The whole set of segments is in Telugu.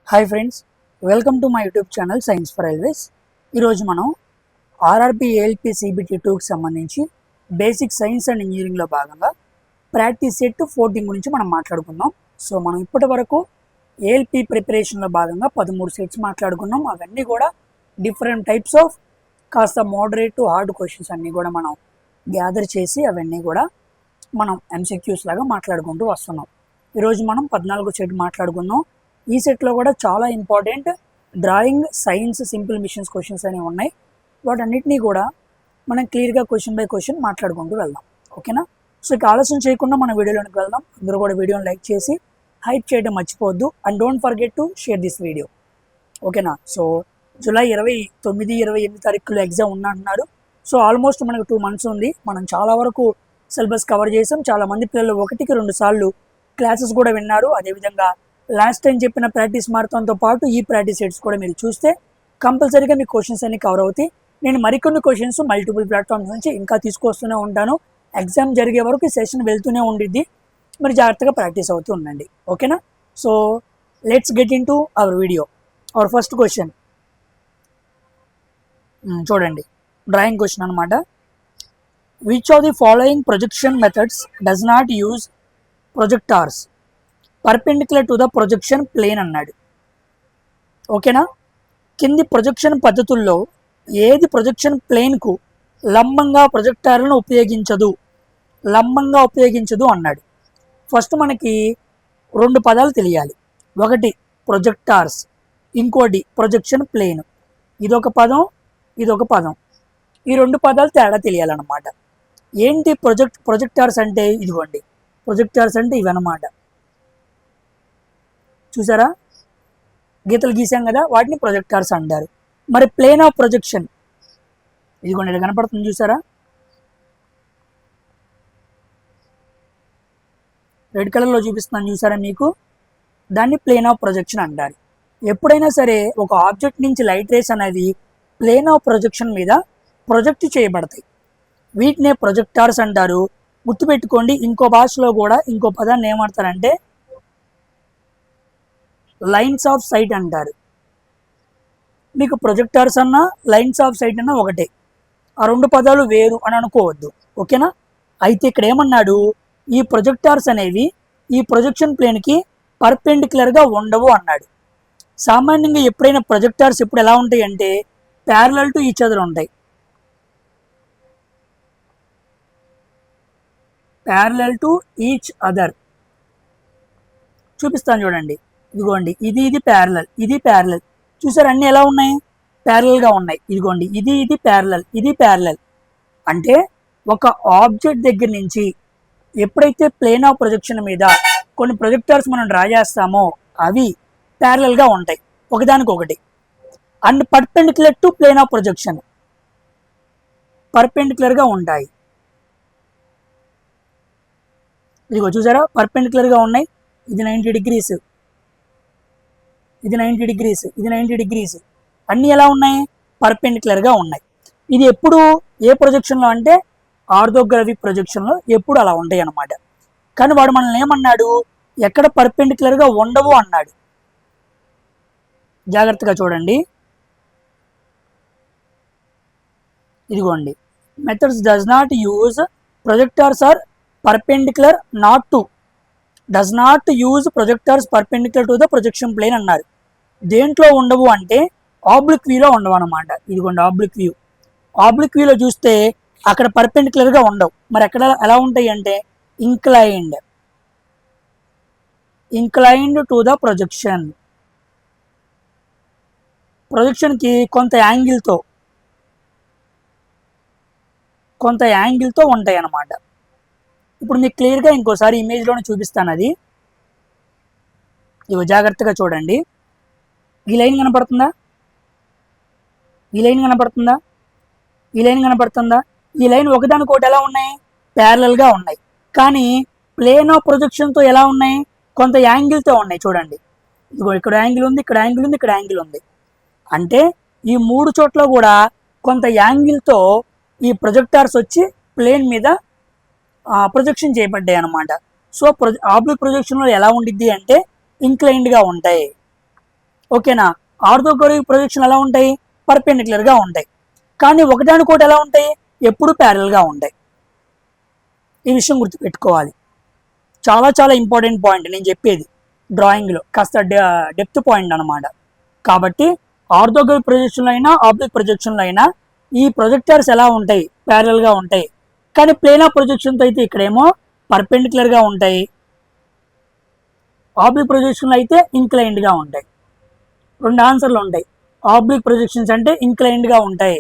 Hi friends, welcome to my YouTube channel science for railways. ఈరోజు మనం ఆర్ఆర్బి ఏఎల్పి సిబిటి 2కి సంబంధించి బేసిక్ సైన్స్ అండ్ ఇంజనీరింగ్లో భాగంగా ప్రాక్టీస్ సెట్ 14 గురించి మనం మాట్లాడుకుందాం. సో మనం ఇప్పటి వరకు ఏఎల్పి ప్రిపరేషన్లో భాగంగా 13 సెట్స్ మాట్లాడుకున్నాం. అవన్నీ కూడా డిఫరెంట్ టైప్స్ ఆఫ్ కాస్త మోడరేట్ టు హార్డ్ క్వశ్చన్స్ అన్నీ కూడా మనం గ్యాదర్ చేసి అవన్నీ కూడా మనం ఎంసీక్యూస్ లాగా మాట్లాడుకుంటూ వస్తున్నాం. ఈరోజు మనం 14 సెట్ మాట్లాడుకుందాం. ఈ సెట్లో కూడా చాలా important drawing, science, simple machines questions అనేవి ఉన్నాయి. వాటన్నిటినీ కూడా మనం క్లియర్గా క్వశ్చన్ బై క్వశ్చన్ మాట్లాడుకుంటూ వెళ్దాం. ఓకేనా? సో ఇక ఆలస్యం చేయకుండా మన వీడియోలోకి వెళ్దాం. అందరూ కూడా వీడియోని లైక్ చేసి హైప్ చేయడం మర్చిపోవద్దు. And don't forget to share this video. ఓకేనా? సో జూలై 29, 28 తారీఖులో ఎగ్జామ్ ఉందంటున్నారు. సో ఆల్మోస్ట్ మనకు 2 months ఉంది. మనం చాలా వరకు సిలబస్ కవర్ చేసాం. చాలామంది పిల్లలు 1-2 సార్లు క్లాసెస్ కూడా విన్నారు. అదేవిధంగా లాస్ట్ టైం చెప్పిన ప్రాక్టీస్ మారథాన్తో పాటు ఈ ప్రాక్టీస్ సెట్స్ కూడా మీరు చూస్తే కంపల్సరీగా మీ క్వశ్చన్స్ అన్ని కవర్ అవుతాయి. నేను మరికొన్ని క్వశ్చన్స్ మల్టిపుల్ ప్లాట్ఫామ్స్ నుంచి ఇంకా తీసుకొస్తూనే ఉంటాను. ఎగ్జామ్ జరిగే వరకు సెషన్ వెళ్తూనే ఉండిద్ది. మరి జాగ్రత్తగా ప్రాక్టీస్ అవుతూ ఉండండి. ఓకేనా? So let's get into our video. Our first question చూడండి, డ్రాయింగ్ క్వశ్చన్ అనమాట. Which of the following projection methods does not use projectors perpendicular to the projection plane అన్నాడు. ఓకేనా? కింది ప్రొజెక్షన్ పద్ధతుల్లో ఏది ప్రొజెక్షన్ ప్లేన్కు లంబంగా ప్రొజెక్టార్లను ఉపయోగించదు అన్నాడు. ఫస్ట్ మనకి 2 పదాలు తెలియాలి. ఒకటి ప్రొజెక్టార్స్, ఇంకోటి ప్రొజెక్షన్ ప్లేన్. ఇదొక పదం, ఇదొక పదం. ఈ 2 పదాలు తేడా తెలియాలన్నమాట. ఏంటి ప్రొజెక్టార్స్ అంటే? ఇదిగోండి, ప్రొజెక్టార్స్ అంటే ఇవన్నమాట. చూసారా, గీతలు గీసాం కదా, వాటిని ప్రొజెక్టార్స్ అంటారు. మరి ప్లేన్ ఆఫ్ ప్రొజెక్షన్ ఇదిగోండి, ఇది కనపడుతుంది చూసారా, రెడ్ కలర్లో చూపిస్తున్నాను చూసారా మీకు, దాన్ని ప్లేన్ ఆఫ్ ప్రొజెక్షన్ అంటారు. ఎప్పుడైనా సరే ఒక ఆబ్జెక్ట్ నుంచి లైట్ రేస్ అనేది ప్లేన్ ఆఫ్ ప్రొజెక్షన్ మీద ప్రొజెక్ట్ చేయబడతాయి. వీటినే ప్రొజెక్టార్స్ అంటారు. గుర్తుపెట్టుకోండి, ఇంకో భాషలో కూడా ఇంకో పదాన్ని ఏమంటారంటే లైన్స్ ఆఫ్ సైట్ అంటారు. మీకు ప్రొజెక్టార్స్ అన్నా లైన్స్ ఆఫ్ సైట్ అన్నా ఒకటే. ఆ 2 పదాలు వేరు అని అనుకోవద్దు. ఓకేనా? అయితే ఇక్కడ ఏమన్నాడు, ఈ ప్రొజెక్టార్స్ అనేవి ఈ ప్రొజెక్షన్ ప్లేన్కి పర్పెండిక్యులర్గా ఉండవు అన్నాడు. సామాన్యంగా ఎప్పుడైనా ప్రొజెక్టార్స్ ఎప్పుడు ఎలా ఉంటాయి అంటే ప్యారలల్ టు ఈచ్ అదర్ ఉంటాయి. ప్యారలల్ టు ఈచ్ అదర్ చూపిస్తాను చూడండి. ఇదిగోండి, ఇది ప్యారలల్, ఇది ప్యారలల్. చూసారు అన్నీ ఎలా ఉన్నాయి? ప్యారలల్గా ఉన్నాయి. ఇదిగోండి, ఇది ప్యారలల్, ఇది ప్యారలల్. అంటే ఒక ఆబ్జెక్ట్ దగ్గర నుంచి ఎప్పుడైతే ప్లేన్ ఆఫ్ ప్రొజెక్షన్ మీద కొన్ని ప్రొజెక్టర్స్ మనం డ్రా చేస్తామో అవి ప్యారలల్గా ఉంటాయి ఒకదానికొకటి. And perpendicular to plane of projection పర్పెండిక్యులర్గా ఉంటాయి. ఇదిగో చూసారా, పర్పెండిక్యులర్గా ఉన్నాయి. ఇది 90 degrees, ఇది 90 degrees, ఇది 90 degrees. అన్నీ ఎలా ఉన్నాయి? పర్పెండిక్యులర్గా ఉన్నాయి. ఇది ఎప్పుడు ఏ ప్రొజెక్షన్లో అంటే ఆర్థోగ్రాఫిక్ ప్రొజెక్షన్లో ఎప్పుడు అలా ఉంటాయి అన్నమాట. కానీ వాడు మనల్ని ఏమన్నాడు, ఎక్కడ పర్పెండిక్యులర్గా ఉండవు అన్నాడు. జాగ్రత్తగా చూడండి. ఇదిగోండి, methods does not use projectors are perpendicular does not use projectors perpendicular to the projection plane అన్నారు. దేంట్లో ఉండవు అంటే ఆబ్లిక్ వ్యూలో ఉండవు అన్నమాట. ఇదిగోండి ఆబ్లిక్ వ్యూ. ఆబ్లిక్ వ్యూలో చూస్తే అక్కడ పర్పెండిక్యులర్గా ఉండవు. మరి ఎక్కడ ఎలా ఉంటాయి అంటే ఇంక్లైన్డ్ టు ద ప్రొజెక్షన్కి కొంత యాంగిల్తో ఉంటాయి అన్నమాట. ఇప్పుడు మీకు క్లియర్గా ఇంకోసారి ఇమేజ్లోనే చూపిస్తాను. అది ఇవి జాగ్రత్తగా చూడండి. ఈ లైన్ కనపడుతుందా? ఈ లైన్ కనపడుతుందా? ఈ లైన్ కనపడుతుందా? ఈ లైన్ ఒకదానికొకటి ఎలా ఉన్నాయి? ప్యారలల్గా ఉన్నాయి. కానీ ప్లేన్ ఆఫ్ ప్రొజెక్షన్తో ఎలా ఉన్నాయి? కొంత యాంగిల్తో ఉన్నాయి. చూడండి, ఇదిగో ఇక్కడ యాంగిల్ ఉంది, ఇక్కడ యాంగిల్ ఉంది, ఇక్కడ యాంగిల్ ఉంది. అంటే ఈ 3 చోట్ల కూడా కొంత యాంగిల్తో ఈ ప్రొజెక్టార్స్ వచ్చి ప్లేన్ మీద ప్రొజెక్షన్ చేయబడ్డాయి అన్నమాట. సో ఆబ్లిక్ ప్రొజెక్షన్లో ఎలా ఉండిద్ది అంటే ఇంక్లైన్డ్గా ఉంటాయి. ఓకేనా. ఆర్థోగోనల్ ప్రొజెక్షన్ ఎలా ఉంటాయి, పర్పెండిక్యులర్గా ఉంటాయి. కానీ ఒకదానికోటి ఎలా ఉంటాయి, ఎప్పుడు ప్యారల్గా ఉంటాయి. ఈ విషయం గుర్తుపెట్టుకోవాలి. చాలా చాలా ఇంపార్టెంట్ పాయింట్ నేను చెప్పేది, డ్రాయింగ్లో కాస్త డెప్త్ పాయింట్ అనమాట. కాబట్టి ఆర్థోగోనల్ ప్రొజెక్షన్లో అయినా ఆబ్లిక్ ప్రొజెక్షన్లో అయినా ఈ ప్రొజెక్టర్స్ ఎలా ఉంటాయి, ప్యారల్గా ఉంటాయి. కానీ ప్లేనార్ ప్రొజెక్షన్తో అయితే ఇక్కడేమో పర్పెండిక్యులర్గా ఉంటాయి, ఆబ్లిక్ ప్రొజెక్షన్లో అయితే ఇంక్లైన్డ్గా ఉంటాయి. రెండు ఆన్సర్లు ఉంటాయి. ఆబ్లిక్ ప్రొజెక్షన్స్ అంటే ఇంక్లైన్డ్గా ఉంటాయి,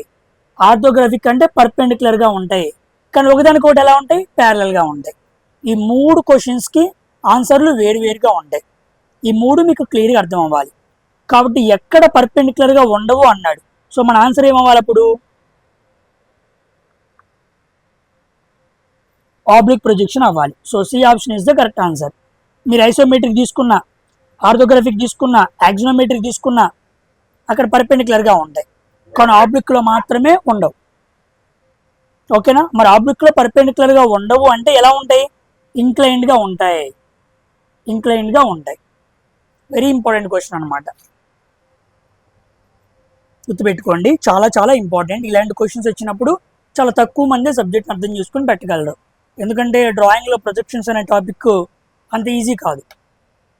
ఆర్థోగ్రాఫిక్ అంటే పర్పెండిక్యులర్గా ఉంటాయి. కానీ ఒకదానికొకటి ఎలా ఉంటాయి, ప్యారలల్గా ఉంటాయి. ఈ మూడు క్వశ్చన్స్కి ఆన్సర్లు వేరువేరుగా ఉంటాయి. ఈ మూడు మీకు క్లియర్గా అర్థం అవ్వాలి. కాబట్టి ఎక్కడ పర్పెండిక్యులర్గా ఉండవు అన్నాడు. సో మన ఆన్సర్ ఏమవ్వాలి అప్పుడు, ఆబ్లిక్ ప్రొజెక్షన్ అవ్వాలి. So C option is the correct answer. మీరు ఐసోమెట్రిక్ తీసుకున్నా, ఆర్థోగ్రాఫిక్ తీసుకున్నా, యాక్సియోమెట్రిక్ తీసుకున్నా అక్కడ పర్పెండిక్యులర్గా ఉంటాయి. కానీ ఆబ్లిక్లో మాత్రమే ఉండవు. ఓకేనా. మరి ఆబ్లిక్లో పర్పెండిక్యులర్గా ఉండవు అంటే ఎలా ఉంటాయి, ఇంక్లైన్డ్గా ఉంటాయి. ఇంక్లైన్డ్గా ఉంటాయి. వెరీ ఇంపార్టెంట్ క్వశ్చన్ అనమాట, గుర్తుపెట్టుకోండి. చాలా చాలా ఇంపార్టెంట్. ఇలాంటి క్వశ్చన్స్ వచ్చినప్పుడు చాలా తక్కువ మంది సబ్జెక్ట్ అర్థం చేసుకుని పెట్టగలరు. ఎందుకంటే డ్రాయింగ్లో ప్రొజెక్షన్స్ అనే టాపిక్ అంత ఈజీ కాదు.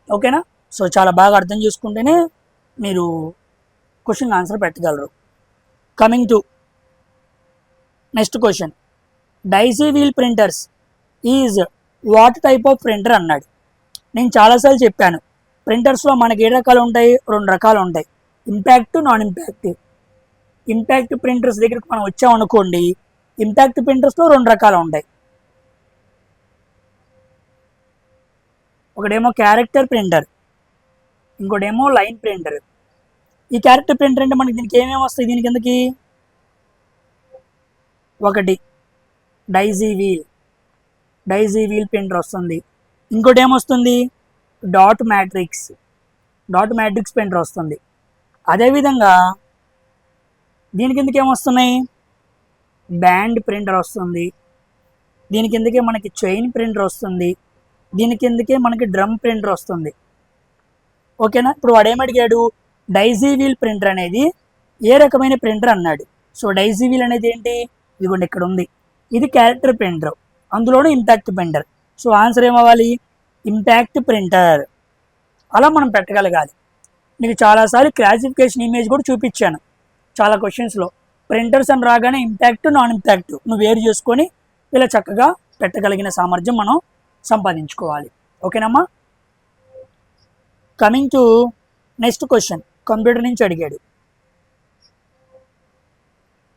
ఓకేనా. సో చాలా బాగా అర్థం చేసుకుంటేనే మీరు క్వశ్చన్ ఆన్సర్ పెట్టగలరు. Coming to next question, daisy wheel printers is what type of printer అన్నాడు. నేను చాలాసార్లు చెప్పాను, ప్రింటర్స్లో మనకి ఏ రకాలు ఉంటాయి, రెండు రకాలు ఉంటాయి, impact, non impact. Impact printers దగ్గరికి మనం వచ్చామనుకోండి, ఇంపాక్ట్ ప్రింటర్స్లో రెండు రకాలు ఉంటాయి. ఒకటేమో క్యారెక్టర్ ప్రింటర్, ఇంకోటేమో లైన్ ప్రింటర్. ఈ క్యారెక్టర్ ప్రింటర్ అంటే మనకి దీనికి ఏమేమి వస్తాయి, దీని కిందకి ఒకటి డైజీ వీల్ ప్రింటర్ వస్తుంది. ఇంకోటి ఏమొస్తుంది, డాట్ మ్యాట్రిక్స్ ప్రింటర్ వస్తుంది. అదేవిధంగా దీని కిందకి ఏమొస్తున్నాయి, బ్యాండ్ ప్రింటర్ వస్తుంది. దీని కిందకే మనకి చైన్ ప్రింటర్ వస్తుంది. దీని కిందకే మనకి డ్రమ్ ప్రింటర్ వస్తుంది. ఓకేనా. ఇప్పుడు వాడు ఏమడిగాడు, డైజీ వీల్ ప్రింటర్ అనేది ఏ రకమైన ప్రింటర్ అన్నాడు. సో డైజీ వీల్ అనేది ఏంటి, ఇదిగోండి ఇక్కడ ఉంది, ఇది క్యారెక్టర్ ప్రింటర్, అందులోనూ ఇంపాక్ట్ ప్రింటర్. సో ఆన్సర్ ఏమవ్వాలి, ఇంపాక్ట్ ప్రింటర్. అలా మనం పెట్టగలగాలి. మీకు చాలాసార్లు క్లాసిఫికేషన్ ఇమేజ్ కూడా చూపించాను చాలా క్వశ్చన్స్లో. ప్రింటర్స్ అని రాగానే ఇంపాక్ట్, నాన్ ఇంపాక్ట్ నువ్వు వేరు చేసుకొని ఇలా చక్కగా పెట్టగలిగిన సామర్థ్యం మనం సంపాదించుకోవాలి. ఓకేనమ్మా. Coming to next question, computer నుంచి అడిగాడు.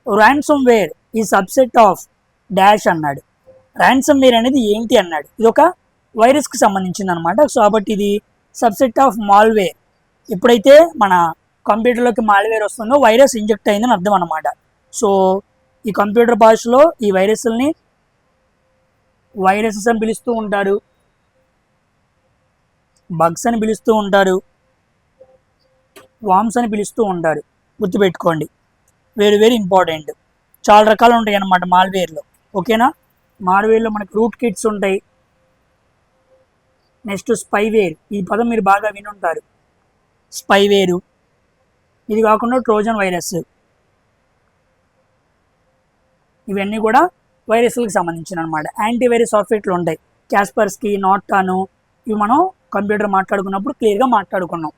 ర్యాన్సమ్ వేర్ ఈ సబ్సెట్ ఆఫ్ డాష్ అన్నాడు. ర్యాన్సమ్ వేర్ అనేది ఏంటి అన్నాడు. ఇది ఒక వైరస్కి సంబంధించింది అనమాట. సో కాబట్టి ఇది సబ్సెట్ ఆఫ్ మాల్వేర్. ఎప్పుడైతే మన కంప్యూటర్లోకి మాల్వేర్ వస్తుందో వైరస్ ఇంజెక్ట్ అయిందని అర్థం అనమాట. సో ఈ కంప్యూటర్ భాషలో ఈ వైరస్ని వైరసెస్ అని పిలుస్తూ ఉంటారు, బగ్స్ అని పిలుస్తూ ఉంటారు, వామ్స్ అని పిలుస్తూ ఉంటారు. గుర్తుపెట్టుకోండి, వెరీ ఇంపార్టెంట్. చాలా రకాలు ఉంటాయి అన్నమాట మాల్వేర్లో. ఓకేనా. మాల్వేర్లో మనకు రూట్ కిట్స్ ఉంటాయి. నెక్స్ట్ స్పైవేర్, ఈ పదం మీరు బాగా వినుంటారు, స్పైవేరు. ఇది కాకుండా ట్రోజన్ వైరస్, ఇవన్నీ కూడా వైరస్లకు సంబంధించిన అనమాట. యాంటీవైరస్ సాఫ్ట్వేర్లు ఉంటాయి, క్యాస్పర్స్కి, నార్టాను, ఇవి మనం కంప్యూటర్ మాట్లాడుకున్నప్పుడు క్లియర్గా మాట్లాడుకున్నాం.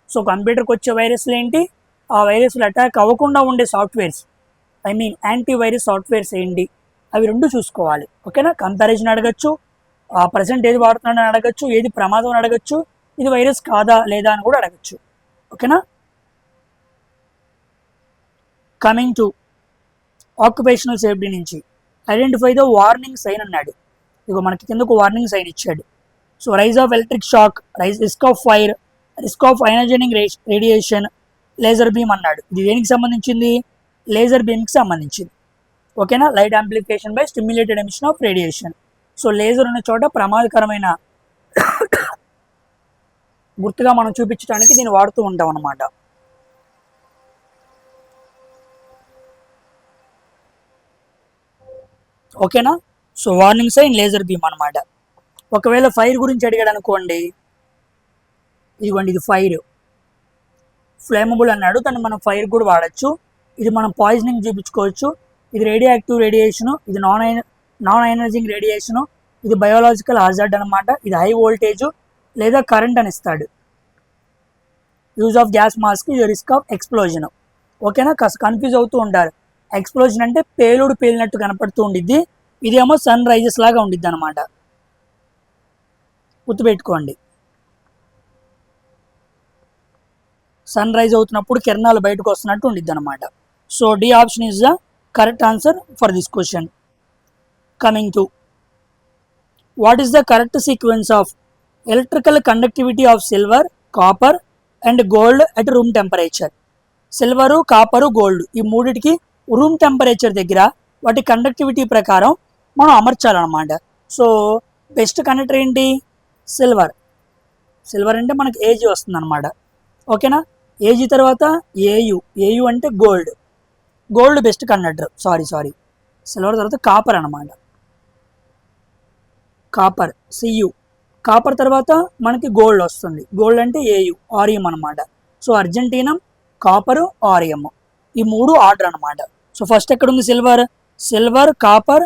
సో కంప్యూటర్కి వచ్చే వైరస్లు ఏంటి, ఆ వైరస్లు అటాక్ అవ్వకుండా ఉండే సాఫ్ట్వేర్స్, యాంటీవైరస్ సాఫ్ట్వేర్స్ ఏంటి, అవి రెండు చూసుకోవాలి. ఓకేనా. కంపారిజన్ అడగచ్చు, ప్రజెంట్ ఏది వాడుతున్నాడని అడగచ్చు, ఏది ప్రమాదం అని అడగచ్చు, ఇది వైరస్ కాదా లేదా అని కూడా అడగచ్చు. ఓకేనా. కమింగ్ టు ఆక్యుపేషనల్ సేఫ్టీ నుంచి, ఐడెంటిఫై ద వార్నింగ్ సైన్ అన్నాడు. ఇక మనకి కిందకు వార్నింగ్ సైన్ ఇచ్చాడు. So rise of electric shock, risk of fire, risk of ionizing radiation, laser beam అన్నాడు. ఇది దేనికి సంబంధించింది, లేజర్ బీమ్కి సంబంధించింది. ఓకేనా. Light amplification by stimulated emission of radiation. So laser ఉన్న చోట ప్రమాదకరమైన గుర్తుగా మనం చూపించడానికి దీన్ని వాడుతూ ఉంటాం అన్నమాట. ఓకేనా. So warning sign laser beam అనమాట. ఒకవేళ ఫైర్ గురించి అడిగాడు అనుకోండి, ఇదిగోండి ఇది ఫైర్, ఫ్లేమబుల్ అన్నాడు, దాన్ని మనం ఫైర్ కూడా వాడచ్చు. ఇది మనం పాయిజనింగ్ చూపించుకోవచ్చు. ఇది రేడియో యాక్టివ్ రేడియేషను, ఇది నాన్ ఐనర్జింగ్ రేడియేషను, ఇది బయోలాజికల్ హాజార్డ్ అనమాట. ఇది హై వోల్టేజ్ లేదా కరెంట్ అని ఇస్తాడు. యూజ్ ఆఫ్ గ్యాస్ మాస్క్, ఇది రిస్క్ ఆఫ్ ఎక్స్ప్లోజన్. ఓకేనా, కాస్త కన్ఫ్యూజ్ అవుతూ ఉంటారు. ఎక్స్ప్లోజన్ అంటే పేలుడు పేలినట్టు కనపడుతూ ఉండిద్ది, ఇదేమో సన్ రైజెస్ లాగా ఉండిద్ది అనమాట. గుర్తుపెట్టుకోండి, సన్ రైజ్ అవుతున్నప్పుడు కిరణాలు బయటకు వస్తున్నట్టు ఉండిద్ది అనమాట. So D option is the correct answer for this question. Coming to what is the correct sequence of electrical conductivity of silver, copper and gold at room temperature. Silver, copper, gold ఈ మూడిటికి రూమ్ టెంపరేచర్ దగ్గర వాటి కండక్టివిటీ ప్రకారం మనం అమర్చాలన్నమాట. సో బెస్ట్ కండక్టర్ ఏంటి? సిల్వర్. సిల్వర్ అంటే మనకి ఏజీ వస్తుంది అనమాట. ఓకేనా, ఏజీ తర్వాత ఏయు అంటే gold. Gold best conductor. Sorry silver తర్వాత కాపర్ అనమాట. Copper CU. కాపర్ తర్వాత మనకి గోల్డ్ వస్తుంది. గోల్డ్ అంటే ఏయు, ఆరియం అనమాట. సో అర్జెంటీనం, కాపరు, ఆరియం ఈ మూడు ఆర్డర్ అనమాట. సో ఫస్ట్ ఎక్కడ ఉంది? సిల్వర్, కాపర్,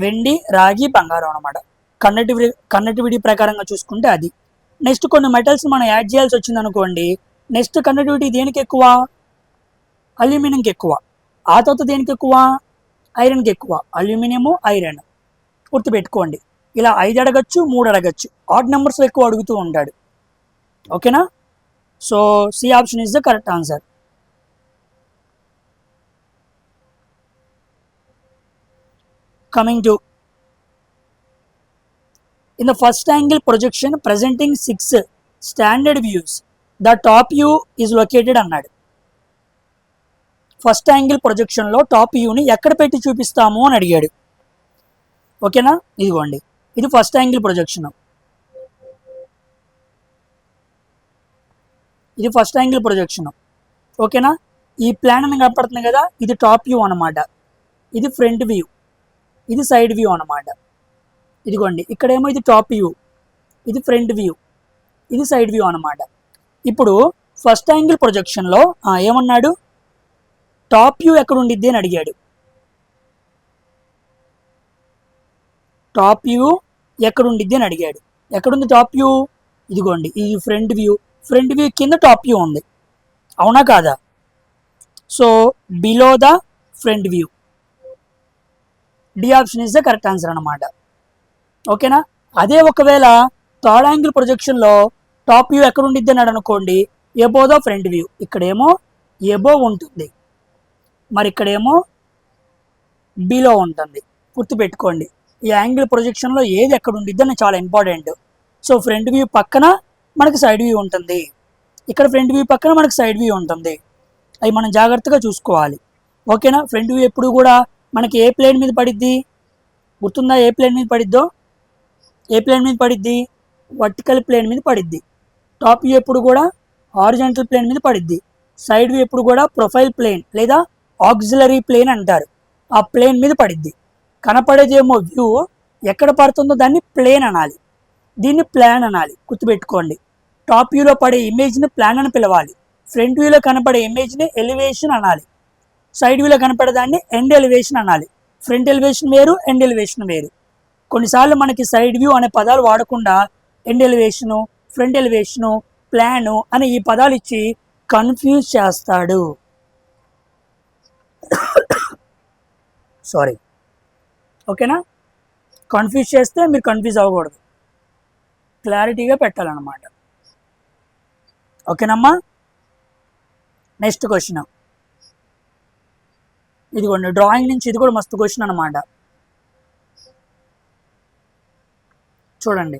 వెండి, రాగి, బంగారం అనమాట. కండక్టివిటీ ప్రకారంగా చూసుకుంటే అది. నెక్స్ట్ కొన్ని మెటల్స్ మనం యాడ్ చేయాల్సి వచ్చింది అనుకోండి, నెక్స్ట్ కండక్టివిటీ దేనికి ఎక్కువ? అల్యూమినియంకి ఎక్కువ. ఆ తర్వాత దేనికి ఎక్కువ? ఐరన్కి ఎక్కువ. Aluminium, iron. గుర్తుపెట్టుకోండి, ఇలా 5 అడగచ్చు, 3 అడగచ్చు. ఆడ్ నెంబర్స్ ఎక్కువ అడుగుతూ ఉంటాడు. ఓకేనా, so C option is the correct answer. Coming to in the first angle projection presenting 6 standard views, the top view is located అన్నాడు. ఫస్ట్ యాంగిల్ ప్రొజెక్షన్లో టాప్ వ్యూని ఎక్కడ పెట్టి చూపిస్తాము అని అడిగాడు. ఓకేనా, ఇదిగోండి, ఇది ఫస్ట్ యాంగిల్ ప్రొజెక్షన్. ఇది ఫస్ట్ యాంగిల్ ప్రొజెక్షన్. ఓకేనా, ఈ ప్లాన్ అని కనపడుతుంది కదా, ఇది టాప్ వ్యూ అనమాట. ఇది ఫ్రంట్ వ్యూ, ఇది సైడ్ వ్యూ అనమాట. ఇదిగోండి, ఇక్కడేమో ఇది టాప్ వ్యూ, ఇది ఫ్రంట్ వ్యూ, ఇది సైడ్ వ్యూ అనమాట. ఇప్పుడు ఫస్ట్ యాంగిల్ ప్రొజెక్షన్లో ఏమన్నాడు? టాప్ వ్యూ ఎక్కడ ఉండిద్ది అని అడిగాడు. టాప్ వ్యూ ఎక్కడ ఉండిద్ది అని అడిగాడు. ఎక్కడుంది టాప్ వ్యూ? ఇదిగోండి, ఇది ఫ్రంట్ వ్యూ. ఫ్రంట్ వ్యూ కింద టాప్ వ్యూ ఉంది, అవునా కాదా? So below the front view. D option is the correct answer అనమాట. ఓకేనా, అదే ఒకవేళ థర్డ్ యాంగిల్ ప్రొజెక్షన్లో టాప్ వ్యూ ఎక్కడ ఉండిద్ది అన్నాడు అనుకోండి, ఎబో ద ఫ్రంట్ వ్యూ. ఇక్కడేమో ఎబో ఉంటుంది, మరి ఇక్కడేమో బిలో ఉంటుంది. గుర్తుపెట్టుకోండి, ఈ యాంగిల్ ప్రొజెక్షన్లో ఏది ఎక్కడ ఉండిద్ది అని చాలా ఇంపార్టెంట్. సో ఫ్రంట్ వ్యూ పక్కన మనకి సైడ్ వ్యూ ఉంటుంది, ఇక్కడ ఫ్రంట్ వ్యూ పక్కన మనకి సైడ్ వ్యూ ఉంటుంది. అవి మనం జాగ్రత్తగా చూసుకోవాలి. ఓకేనా, ఫ్రంట్ వ్యూ ఎప్పుడు కూడా మనకి ఏ ప్లేన్ మీద పడిద్ది? గుర్తుందా ఏ ప్లేన్ మీద పడిద్దో? ఏ ప్లేన్ మీద పడిద్ది? వర్టికల్ ప్లేన్ మీద పడిద్ది. టాప్ వ్యూ ఎప్పుడు కూడా హారిజాంటల్ ప్లేన్ మీద పడిద్ది. సైడ్ వ్యూ ఎప్పుడు కూడా ప్రొఫైల్ ప్లేన్ లేదా ఆక్సిలరీ ప్లేన్ అంటారు, ఆ ప్లేన్ మీద పడిద్ది. కనపడేదేమో వ్యూ, ఎక్కడ పడుతుందో దాన్ని ప్లేన్ అనాలి, దీన్ని ప్లాన్ అనాలి. గుర్తుపెట్టుకోండి, టాప్ వ్యూలో పడే ఇమేజ్ని ప్లాన్ అని పిలవాలి, ఫ్రంట్ వ్యూలో కనపడే ఇమేజ్ని ఎలివేషన్ అనాలి, సైడ్ వ్యూలో కనపడేదాన్ని ఎండ్ ఎలివేషన్ అనాలి. ఫ్రంట్ ఎలివేషన్ వేరు, ఎండ్ ఎలివేషన్ వేరు. కొన్నిసార్లు మనకి సైడ్ వ్యూ అనే పదాలు వాడకుండా end elevation, front elevation, plan అని ఈ పదాలు ఇచ్చి కన్ఫ్యూజ్ చేస్తాడు. సారీ, ఓకేనా, కన్ఫ్యూజ్ చేస్తే మీరు కన్ఫ్యూజ్ అవ్వకూడదు, క్లారిటీగా పెట్టాలన్నమాట. ఓకేనమ్మా, నెక్స్ట్ క్వశ్చన్ ఇదిగోండి, డ్రాయింగ్ నుంచి ఇది కూడా మస్తు క్వశ్చన్ అనమాట. చూడండి,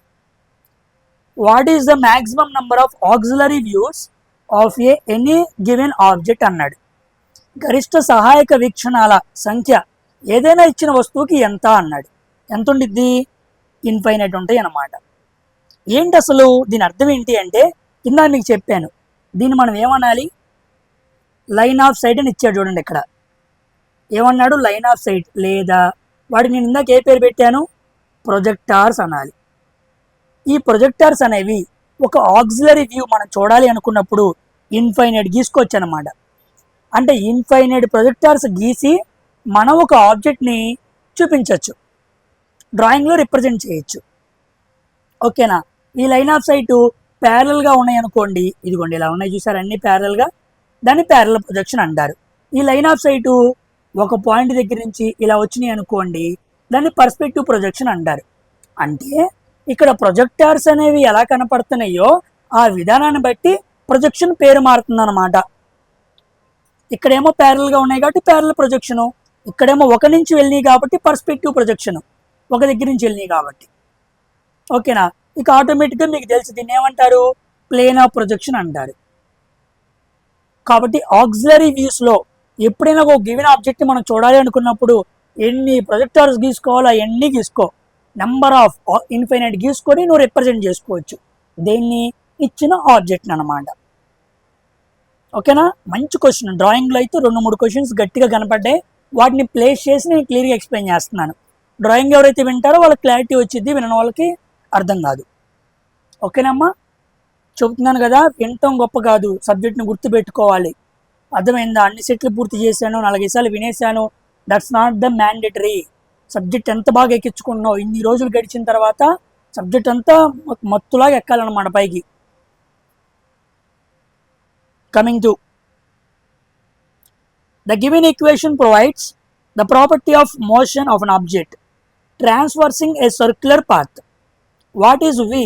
what is the maximum number of auxiliary views of any given object అన్నాడు. గరిష్ట సహాయక వీక్షణాల సంఖ్య ఏదైనా ఇచ్చిన వస్తువుకి ఎంత అన్నాడు. ఎంత ఉండిద్ది? ఇన్ఫైనైట్ ఉంటాయి అన్నమాట. ఏంటి అసలు దీని అర్థం ఏంటి అంటే, కింద మీకు చెప్పాను, దీన్ని మనం ఏమనాలి? లైన్ ఆఫ్ సైట్ అని ఇచ్చాడు. చూడండి ఇక్కడ ఏమన్నాడు? లైన్ ఆఫ్ సైట్, లేదా వాడికి నేను ఇందాక ఏ పేరు పెట్టాను? ప్రొజెక్టార్స్ అనాలి. ఈ ప్రొజెక్టార్స్ అనేవి ఒక ఆక్సిలరీ వ్యూ మనం చూడాలి అనుకున్నప్పుడు ఇన్ఫైనైట్ గీసుకోవచ్చు అనమాట. అంటే ఇన్ఫైనైట్ ప్రొజెక్టార్స్ గీసి మనం ఒక ఆబ్జెక్ట్ని చూపించవచ్చు, డ్రాయింగ్లో రిప్రజెంట్ చేయొచ్చు. ఓకేనా. ఈ లైన్ ఆఫ్ సైట్ ప్యారలల్గా ఉన్నాయి అనుకోండి, ఇదిగోండి ఇలా ఉన్నాయి చూసారు అన్ని ప్యారలల్గా, దాన్ని ప్యారలల్ ప్రొజెక్షన్ అంటారు. ఈ లైన్ ఆఫ్ సైటు ఒక పాయింట్ దగ్గర నుంచి ఇలా వచ్చినాయి అనుకోండి, దాన్ని పర్స్పెక్టివ్ ప్రొజెక్షన్ అంటారు. అంటే ఇక్కడ ప్రొజెక్టార్స్ అనేవి ఎలా కనపడుతున్నాయో ఆ విధానాన్ని బట్టి ప్రొజెక్షన్ పేరు మారుతుంది అనమాట. ఇక్కడేమో ప్యారలల్గా ఉన్నాయి కాబట్టి ప్యారలల్ ప్రొజెక్షను, ఇక్కడేమో ఒక నుంచి వెళ్ళినాయి కాబట్టి పర్స్పెక్టివ్ ప్రొజెక్షన్, ఒక దగ్గర నుంచి వెళ్ళినాయి కాబట్టి. ఓకేనా. ఇక ఆటోమేటిక్గా మీకు తెలుసు దీన్ని ఏమంటారు, ప్లేన్ ఆఫ్ ప్రొజెక్షన్ అంటారు. కాబట్టి ఆక్సిలరీ వ్యూస్లో ఎప్పుడైనా ఒక గివెన్ ఆబ్జెక్ట్ని మనం చూడాలి అనుకున్నప్పుడు ఎన్ని ప్రొజెక్టార్స్ గీసుకోవాలో అవన్నీ గీసుకో, నెంబర్ ఆఫ్ ఇన్ఫైనైట్ గీసుకొని నువ్వు రిప్రజెంట్ చేసుకోవచ్చు దేన్ని, ఇచ్చిన ఆబ్జెక్ట్ని అనమాట. ఓకేనా. మంచి క్వశ్చన్. డ్రాయింగ్లో అయితే 2-3 క్వశ్చన్స్ గట్టిగా కనపడ్డాయి, వాటిని ప్లేస్ చేసి నేను క్లియర్గా ఎక్స్ప్లెయిన్ చేస్తున్నాను. డ్రాయింగ్ ఎవరైతే వింటారో వాళ్ళకి క్లారిటీ వచ్చింది, వినని వాళ్ళకి అర్థం కాదు. ఓకేనమ్మా. చెబుతున్నాను కదా, వినటం గొప్ప కాదు, సబ్జెక్ట్ని గుర్తుపెట్టుకోవాలి. అర్థమైందా. అన్ని సెట్లు పూర్తి చేశాను, 4 సార్లు వినేశాను, that's not the mandatory. Subject ఎంత బాగా ఎక్కించుకున్నావు, ఇన్ని రోజులు గడిచిన తర్వాత సబ్జెక్ట్ అంతా మత్తులాగా ఎక్కాలన్నమాట పైకి. Coming to the given equation provides the property of motion of an object traversing a circular path. What is we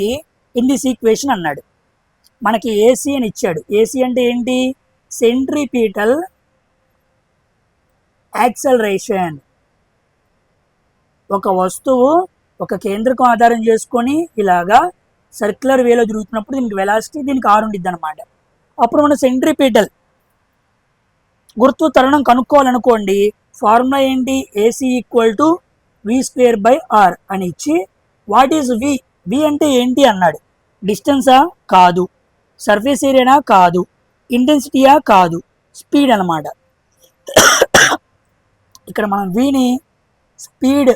in this equation అన్నాడు. మనకి ఏసీ అని ఇచ్చాడు. ఏసీ అంటే ఏంటి, సెంట్రిపీటల్ యాక్సలరేషన్. ఒక వస్తువు ఒక కేంద్రకం ఆధారం చేసుకొని ఇలాగా సర్క్యులర్ వేలో తిరుగుతున్నప్పుడు దీనికి వెలాసిటీ, దీనికి ఆర్ ఉండిద్ది అనమాట. అప్పుడు మనం సెంట్రిపీటల్ గుర్తు త్వరణం కనుక్కోవాలనుకోండి, ఫార్ములా ఏంటి, ఏసీ ఈక్వల్ టు v²/r అని ఇచ్చి వాట్ ఈజ్ వి, వి అంటే ఏంటి అన్నాడు. డిస్టెన్సా కాదు, సర్ఫేస్ ఏరియానా కాదు, ఇంటెన్సిటీయా కాదు, స్పీడ్ అనమాట. ఇక్కడ మనం విని స్పీడ్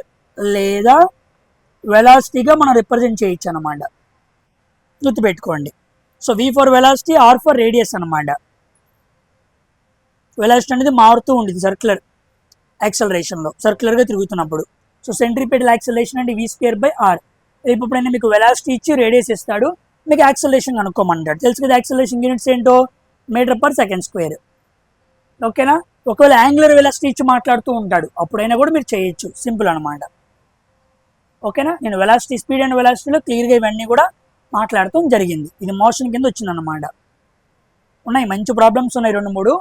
లేదా వెలాసిటీగా మనం రిప్రజెంట్ చేయొచ్చు అనమాట, గుర్తుపెట్టుకోండి. So V for velocity, R for radius అనమాట. వెలాసిటీ అనేది మారుతూ ఉంటుంది సర్క్యులర్ యాక్సలరేషన్లో, సర్క్యులర్గా తిరుగుతున్నప్పుడు. సో సెంట్రిపెటల్ యాక్సలరేషన్ అంటే v²/r. ఎప్పుడైనా మీకు వెలాసిటీ ఇచ్చి రేడియస్ ఇస్తాడు, మీకు యాక్సలరేషన్ కనుక్కోమంటాడు. తెలుసు కదా యాక్సలరేషన్ యూనిట్స్ ఏంటో, మీటర్/సెకండ్². ఓకేనా. ఒకవేళ యాంగులర్ వెలాసిటీ ఇచ్చి మాట్లాడుతూ ఉంటాడు, అప్పుడైనా కూడా మీరు చేయొచ్చు, సింపుల్ అనమాట. ఓకేనా. నేను వెలాసిటీ, స్పీడ్ అండ్ వెలాసిటీలో క్లియర్గా ఇవన్నీ కూడా మాట్లాడటం జరిగింది. ఇది మోషన్ కింద వచ్చిందన్నమాట. ఉన్నాయి మంచి ప్రాబ్లమ్స్ ఉన్నాయి 2-3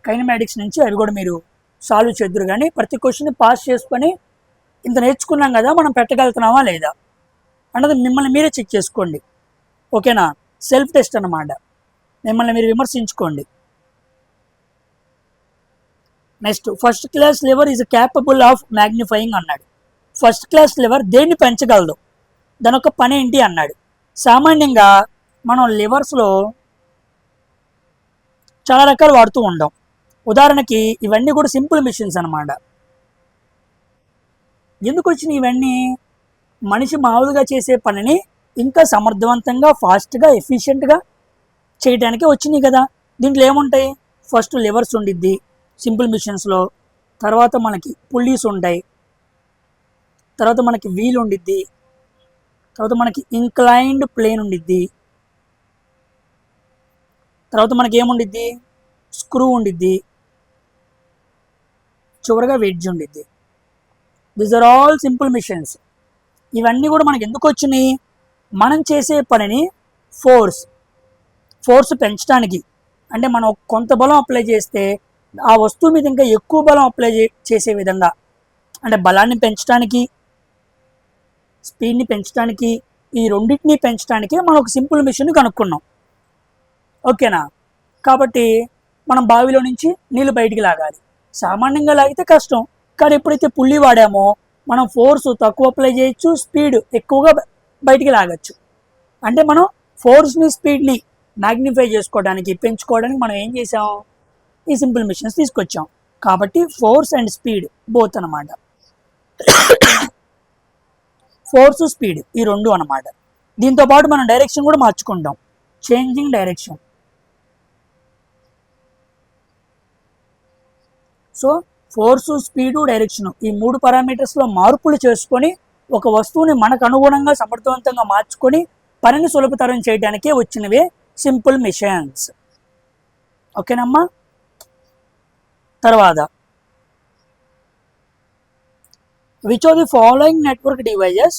కైనమాటిక్స్ నుంచి, అవి కూడా మీరు సాల్వ్ చేద్దరు. కానీ ప్రతి క్వశ్చన్ని పాస్ చేసుకొని ఇంత నేర్చుకున్నాం కదా మనం పెట్టగలుగుతున్నామా లేదా అన్నది మిమ్మల్ని మీరే చెక్ చేసుకోండి. ఓకేనా. సెల్ఫ్ టెస్ట్ అన్నమాట, మిమ్మల్ని మీరు విమర్శించుకోండి. Next, first class lever is capable of magnifying అన్నాడు. ఫస్ట్ క్లాస్ లివర్ దేన్ని పెంచగలదు, దాని ఒక పని ఏంటి అన్నాడు. సామాన్యంగా మనం లివర్స్లో చాలా రకాలు వాడుతూ ఉంటాం. ఉదాహరణకి ఇవన్నీ కూడా సింపుల్ మిషన్స్ అనమాట. ఎందుకు వచ్చినాయి ఇవన్నీ, మనిషి మామూలుగా చేసే పనిని ఇంకా సమర్థవంతంగా, ఫాస్ట్గా, ఎఫిషియెంట్గా చేయడానికి వచ్చినాయి కదా. దీంట్లో ఏముంటాయి, ఫస్ట్ లివర్స్ ఉండిద్ది సింపుల్ మిషన్స్లో, తర్వాత మనకి పుల్లీస్ ఉంటాయి, తర్వాత మనకి వీల్ ఉండిద్ది, తర్వాత మనకి ఇంక్లైన్డ్ ప్లేన్ ఉండిద్ది, తర్వాత మనకి ఏముండిద్ది, స్క్రూ ఉండిద్ది, చివరిగా వెడ్జ్ ఉండిద్ది. These are all simple machines. ఇవన్నీ కూడా మనకి ఎందుకు వచ్చినాయి, మనం చేసే పనిని ఫోర్స్ పెంచడానికి. అంటే మనం కొంత బలం అప్లై చేస్తే ఆ వస్తువు మీద ఇంకా ఎక్కువ బలం అప్లై చేసే విధంగా, అంటే బలాన్ని పెంచడానికి, స్పీడ్ని పెంచడానికి, ఈ రెండింటిని పెంచడానికి మనం ఒక సింపుల్ మిషన్ కనుక్కున్నాం. ఓకేనా. కాబట్టి మనం బావిలో నుంచి నీళ్ళు బయటికి లాగాలి, సామాన్యంగా లాగితే కష్టం. కానీ ఎప్పుడైతే పుల్లి వాడామో మనం ఫోర్స్ తక్కువ అప్లై చేయొచ్చు, స్పీడ్ ఎక్కువగా బయటికి లాగచ్చు. అంటే మనం ఫోర్స్ని, స్పీడ్ని మ్యాగ్నిఫై చేసుకోవడానికి, పెంచుకోవడానికి మనం ఏం చేసాం, ఈ సింపుల్ మిషన్స్ తీసుకొచ్చాం. కాబట్టి ఫోర్స్ అండ్ స్పీడ్ బోత్ అనమాట, ఫోర్స్ స్పీడ్ ఈ రెండు అనమాట. దీంతో పాటు మనం డైరెక్షన్ కూడా మార్చుకుంటాం. Changing direction. So force, speed, direction ఈ 3 పారామీటర్స్లో మార్పులు చేసుకొని ఒక వస్తువుని మనకు అనుగుణంగా సమర్థవంతంగా మార్చుకొని పనిని సులభతరం చేయడానికే వచ్చినవే సింపుల్ మిషన్స్. ఓకేనమ్మా. తర్వాత which of the following network devices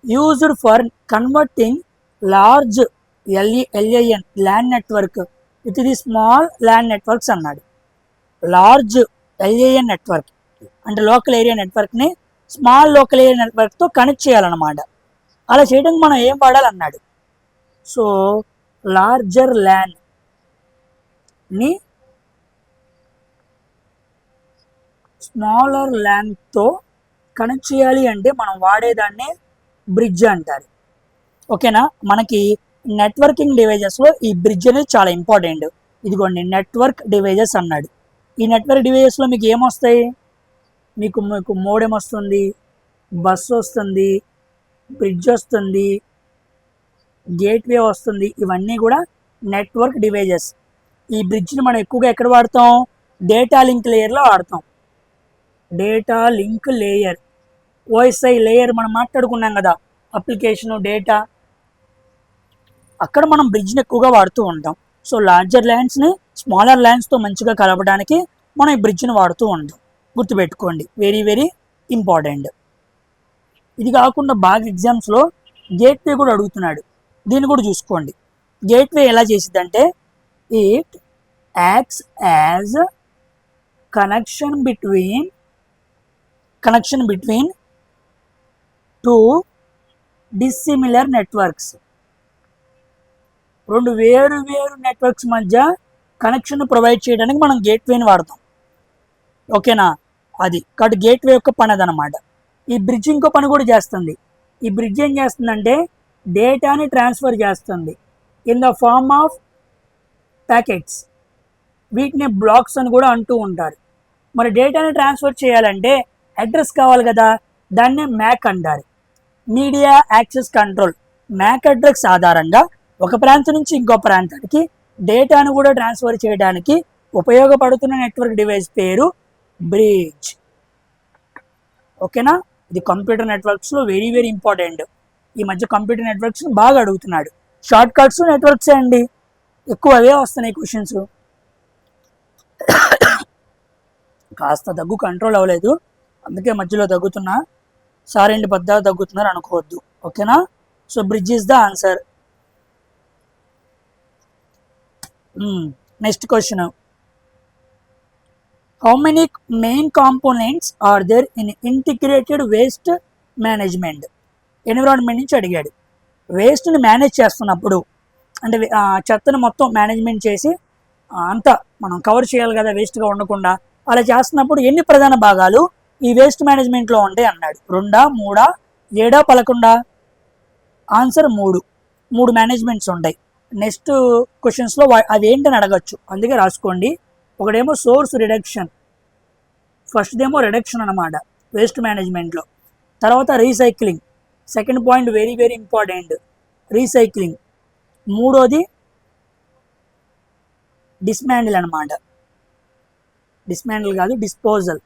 used for converting large LAN LAN network with the small LAN networks అన్నాడు. లార్జ్ LAN నెట్వర్క్ అంటే లోకల్ ఏరియా నెట్వర్క్ని స్మాల్ లోకల్ ఏరియా నెట్వర్క్తో కనెక్ట్ చేయాలన్నమాట. అలా చేయడానికి మనం ఏం వాడాలన్నాడు. సో లార్జర్ ల్యాన్ని స్మాలర్ ల్యాన్తో కనెక్ట్ చేయాలి అంటే మనం వాడేదాన్ని బ్రిడ్జ్ అంటారు. ఓకేనా. మనకి నెట్వర్కింగ్ డివైజెస్లో ఈ బ్రిడ్జ్ అనేది చాలా ఇంపార్టెంట్. ఇదిగోండి నెట్వర్క్ డివైజెస్ అన్నాడు. ఈ నెట్వర్క్ డివైజెస్లో మీకు ఏమొస్తాయి, మీకు మోడెమ్ వస్తుంది, బస్ వస్తుంది, బ్రిడ్జ్ వస్తుంది, గేట్వే వస్తుంది. ఇవన్నీ కూడా నెట్వర్క్ డివైజెస్. ఈ బ్రిడ్జ్ని మనం ఎక్కువగా ఎక్కడ వాడతాం, డేటా లింక్ లేయర్లో వాడతాం. Data link layer, OSI layer మనం మాట్లాడుకున్నాం కదా, అప్లికేషను డేటా, అక్కడ మనం బ్రిడ్జ్ని ఎక్కువగా వాడుతూ ఉంటాం. సో లార్జర్ ల్యాండ్స్ని స్మాలర్ ల్యాండ్స్తో మంచిగా కలపడానికి మనం ఈ బ్రిడ్జ్ని వాడుతూ ఉంటాం. గుర్తుపెట్టుకోండి, వెరీ వెరీ ఇంపార్టెంట్. ఇది కాకుండా బాగా ఎగ్జామ్స్లో గేట్వే కూడా అడుగుతున్నాడు. దీన్ని కూడా చూసుకోండి. గేట్వే ఎలా చేసిద్దంటే it acts as connection between two dissimilar networks. 2 వేరు నెట్వర్క్స్ మధ్య కనెక్షన్ ప్రొవైడ్ చేయడానికి మనం గేట్వేని వాడతాం. ఓకేనా. అది కాబట్టి గేట్వే యొక్క పని అదనమాట. ఈ బ్రిడ్జ్ ఇంకో పని కూడా చేస్తుంది. ఈ బ్రిడ్జ్ ఏం చేస్తుందంటే డేటాని ట్రాన్స్ఫర్ చేస్తుంది in the form of packets. వీటిని బ్లాక్స్ అని కూడా అంటూ ఉంటారు. మరి డేటాని ట్రాన్స్ఫర్ చేయాలంటే అడ్రస్ కావాలి కదా, దాన్నే మ్యాక్ అంటారు. Media access control. MAC address ఆధారంగా ఒక ప్రాంతం నుంచి ఇంకో ప్రాంతానికి డేటాను కూడా ట్రాన్స్ఫర్ చేయడానికి ఉపయోగపడుతున్న నెట్వర్క్ డివైస్ పేరు బ్రిడ్జ్. ఓకేనా. ఇది కంప్యూటర్ నెట్వర్క్స్లో వెరీ వెరీ ఇంపార్టెంట్. ఈ మధ్య కంప్యూటర్ నెట్వర్క్స్ బాగా అడుగుతున్నాడు. షార్ట్ కట్స్ నెట్వర్క్సే అండి, ఎక్కువ అవే వస్తున్నాయి క్వశ్చన్స్. కాస్త దగ్గు కంట్రోల్ అవ్వలేదు, అందుకే మధ్యలో దగ్గుతున్నా. సారేంటి పద్దాలు దగ్గుతున్నారు అనుకోవద్దు. ఓకేనా. So bridge is the answer. Next question, how many main components are there in integrated waste management? Environment నుంచి అడిగాడు. వేస్ట్ని మేనేజ్ చేస్తున్నప్పుడు అంటే చెత్తను మొత్తం మేనేజ్మెంట్ చేసి అంతా మనం కవర్ చేయాలి కదా వేస్ట్గా ఉండకుండా. అలా చేస్తున్నప్పుడు ఎన్ని ప్రధాన భాగాలు ఈ వేస్ట్ మేనేజ్మెంట్లో ఉంటాయి అన్నాడు. 2, 3, 7, 11? ఆన్సర్ 3 మేనేజ్మెంట్స్ ఉంటాయి. నెక్స్ట్ క్వశ్చన్స్లో అవి ఏంటని అడగచ్చు, అందుకే రాసుకోండి. ఒకటేమో సోర్స్ రిడక్షన్, ఫస్ట్దేమో రిడక్షన్ అనమాట వేస్ట్ మేనేజ్మెంట్లో. తర్వాత recycling, second point very very important, recycling. మూడోది డిస్మాండిల్ అనమాట. డిస్మాండిల్ కాదు, డిస్పోజల్.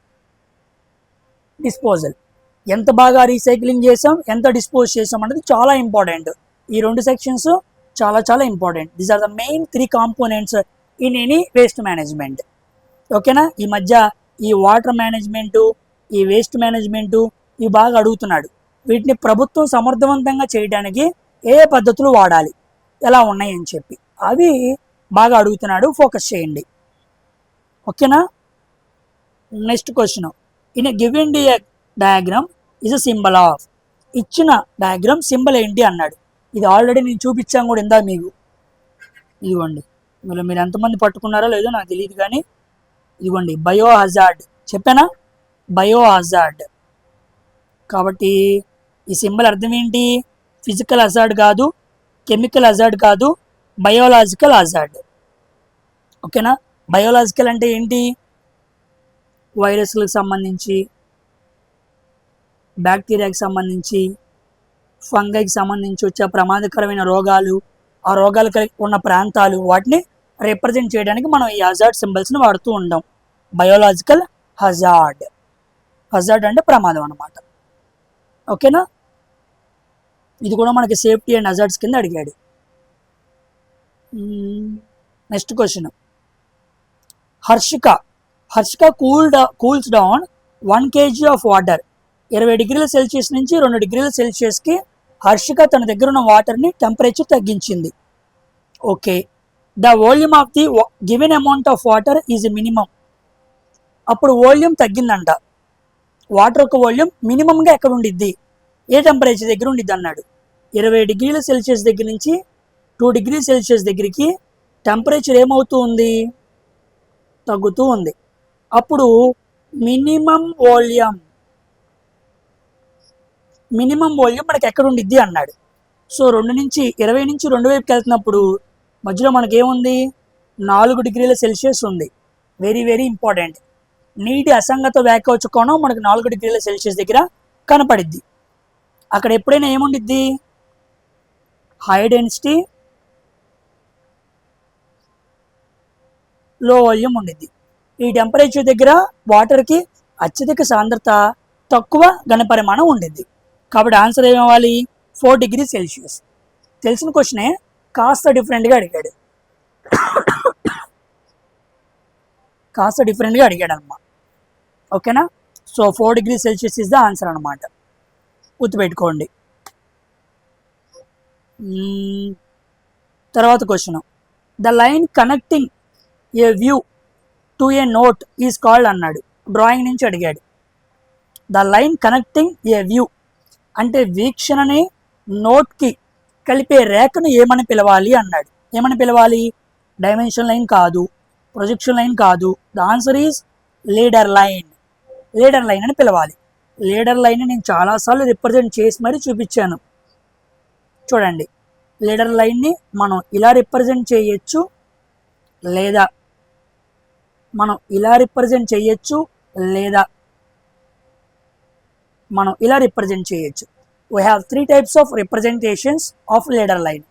ఎంత బాగా రీసైక్లింగ్ చేసాం, ఎంత డిస్పోజ్ చేసాం అనేది చాలా ఇంపార్టెంట్. ఈ 2 సెక్షన్స్ చాలా చాలా important. These are the main 3 components in any waste management. ఓకేనా. ఈ మధ్య ఈ వాటర్ మేనేజ్మెంటు, ఈ వేస్ట్ మేనేజ్మెంటు ఇవి బాగా అడుగుతున్నాడు. వీటిని ప్రభుత్వం సమర్థవంతంగా చేయడానికి ఏ పద్ధతులు వాడాలి, ఎలా ఉన్నాయని చెప్పి అవి బాగా అడుగుతున్నాడు. ఫోకస్ చేయండి. ఓకేనా. Next question, in a given diagram is a symbol of. ఇచ్చిన డయాగ్రామ్ సింబల్ ఏంటి అన్నాడు. ఇది ఆల్రెడీ నేను చూపించాను కూడా ఇందా మీకు. ఇదిగోండి, మీరు ఎంతమంది పట్టుకున్నారో లేదో నాకు తెలియదు కానీ ఇదిగోండి బయో హజార్డ్ చెప్పానా, బయో హజార్డ్. కాబట్టి ఈ సింబల్ అర్థం ఏంటి, ఫిజికల్ హజార్డ్ కాదు, కెమికల్ హజార్డ్ కాదు, బయోలాజికల్ హజార్డ్. ఓకేనా. బయోలాజికల్ అంటే ఏంటి, వైరస్లకు సంబంధించి, బ్యాక్టీరియాకి సంబంధించి, ఫంగైకి సంబంధించి వచ్చే ప్రమాదకరమైన రోగాలు, ఆ రోగాలు ఉన్న ప్రాంతాలు వాటిని రిప్రజెంట్ చేయడానికి మనం ఈ హజార్డ్ సింబల్స్ని వాడుతూ ఉంటాం. Biological hazard. హజార్డ్ అంటే ప్రమాదం అన్నమాట. ఓకేనా? ఇది కూడా మనకి సేఫ్టీ అండ్ హజార్డ్స్ కింద అడిగాడు. Next question. Harshika cools down 1 kg of water. 20 డిగ్రీల సెల్సియస్ నుంచి 2 డిగ్రీల సెల్సియస్కి హర్షిక తన దగ్గర ఉన్న వాటర్ని టెంపరేచర్ తగ్గించింది. Okay. The volume of the given amount of water is minimum. అప్పుడు వాల్యూమ్ తగ్గిందంట. వాటర్ యొక్క వాల్యూమ్ మినిమంగా ఎక్కడ ఉండిద్ది, ఏ టెంపరేచర్ దగ్గర ఉండిద్ది అన్నాడు. 20 డిగ్రీల సెల్సియస్ దగ్గర నుంచి 2 డిగ్రీ సెల్సియస్ దగ్గరికి టెంపరేచర్ ఏమవుతూ ఉంది, తగ్గుతూ ఉంది. అప్పుడు మినిమం వాల్యూమ్ మనకి ఎక్కడ ఉండిద్ది అన్నాడు. సో 20 నుంచి 2 వైపుకి వెళ్తున్నప్పుడు మధ్యలో మనకి ఏముంది, 4 డిగ్రీల సెల్సియస్ ఉంది. Very very important. నీటి అసంగత వ్యాకోచ కోణం మనకు 4 డిగ్రీల సెల్సియస్ దగ్గర కనపడిద్ది. అక్కడ ఎప్పుడైనా ఏముండిద్ది, హై డెన్సిటీ లో వాల్యూమ్ ఉండిద్ది. ఈ టెంపరేచర్ దగ్గర వాటర్కి అత్యధిక సాంద్రత, తక్కువ ఘనపరిమాణం ఉండిద్ది. కాబట్టి ఆన్సర్ ఏమవ్వాలి, 4 డిగ్రీ సెల్సియస్. తెలిసిన క్వశ్చనే, కాస్త డిఫరెంట్గా అడిగాడు. అన్నమాట. ఓకేనా? So 4 degree Celsius is the answer అనమాట. గుర్తుపెట్టుకోండి. తర్వాత question. The line connecting A view to a note is called అన్నాడు. డ్రాయింగ్ నుంచి అడిగాడు. The line connecting A view అంటే వీక్షణని నోట్కి కలిపే రేఖను ఏమని పిలవాలి అన్నాడు. ఏమని పిలవాలి? డైమెన్షన్ లైన్ కాదు, ప్రొజెక్షన్ లైన్ కాదు. The answer is leader line అని పిలవాలి. లీడర్ లైన్ నేను చాలాసార్లు రిప్రజెంట్ చేసి మరీ చూపించాను. చూడండి, లీడర్ లైన్ని మనం ఇలా రిప్రజెంట్ చేయొచ్చు, లేదా మనం ఇలా రిప్రజెంట్ చేయొచ్చు, లేదా మనం ఇలా రిప్రజెంట్ చేయొచ్చు. We have 3 types of representations of leader line.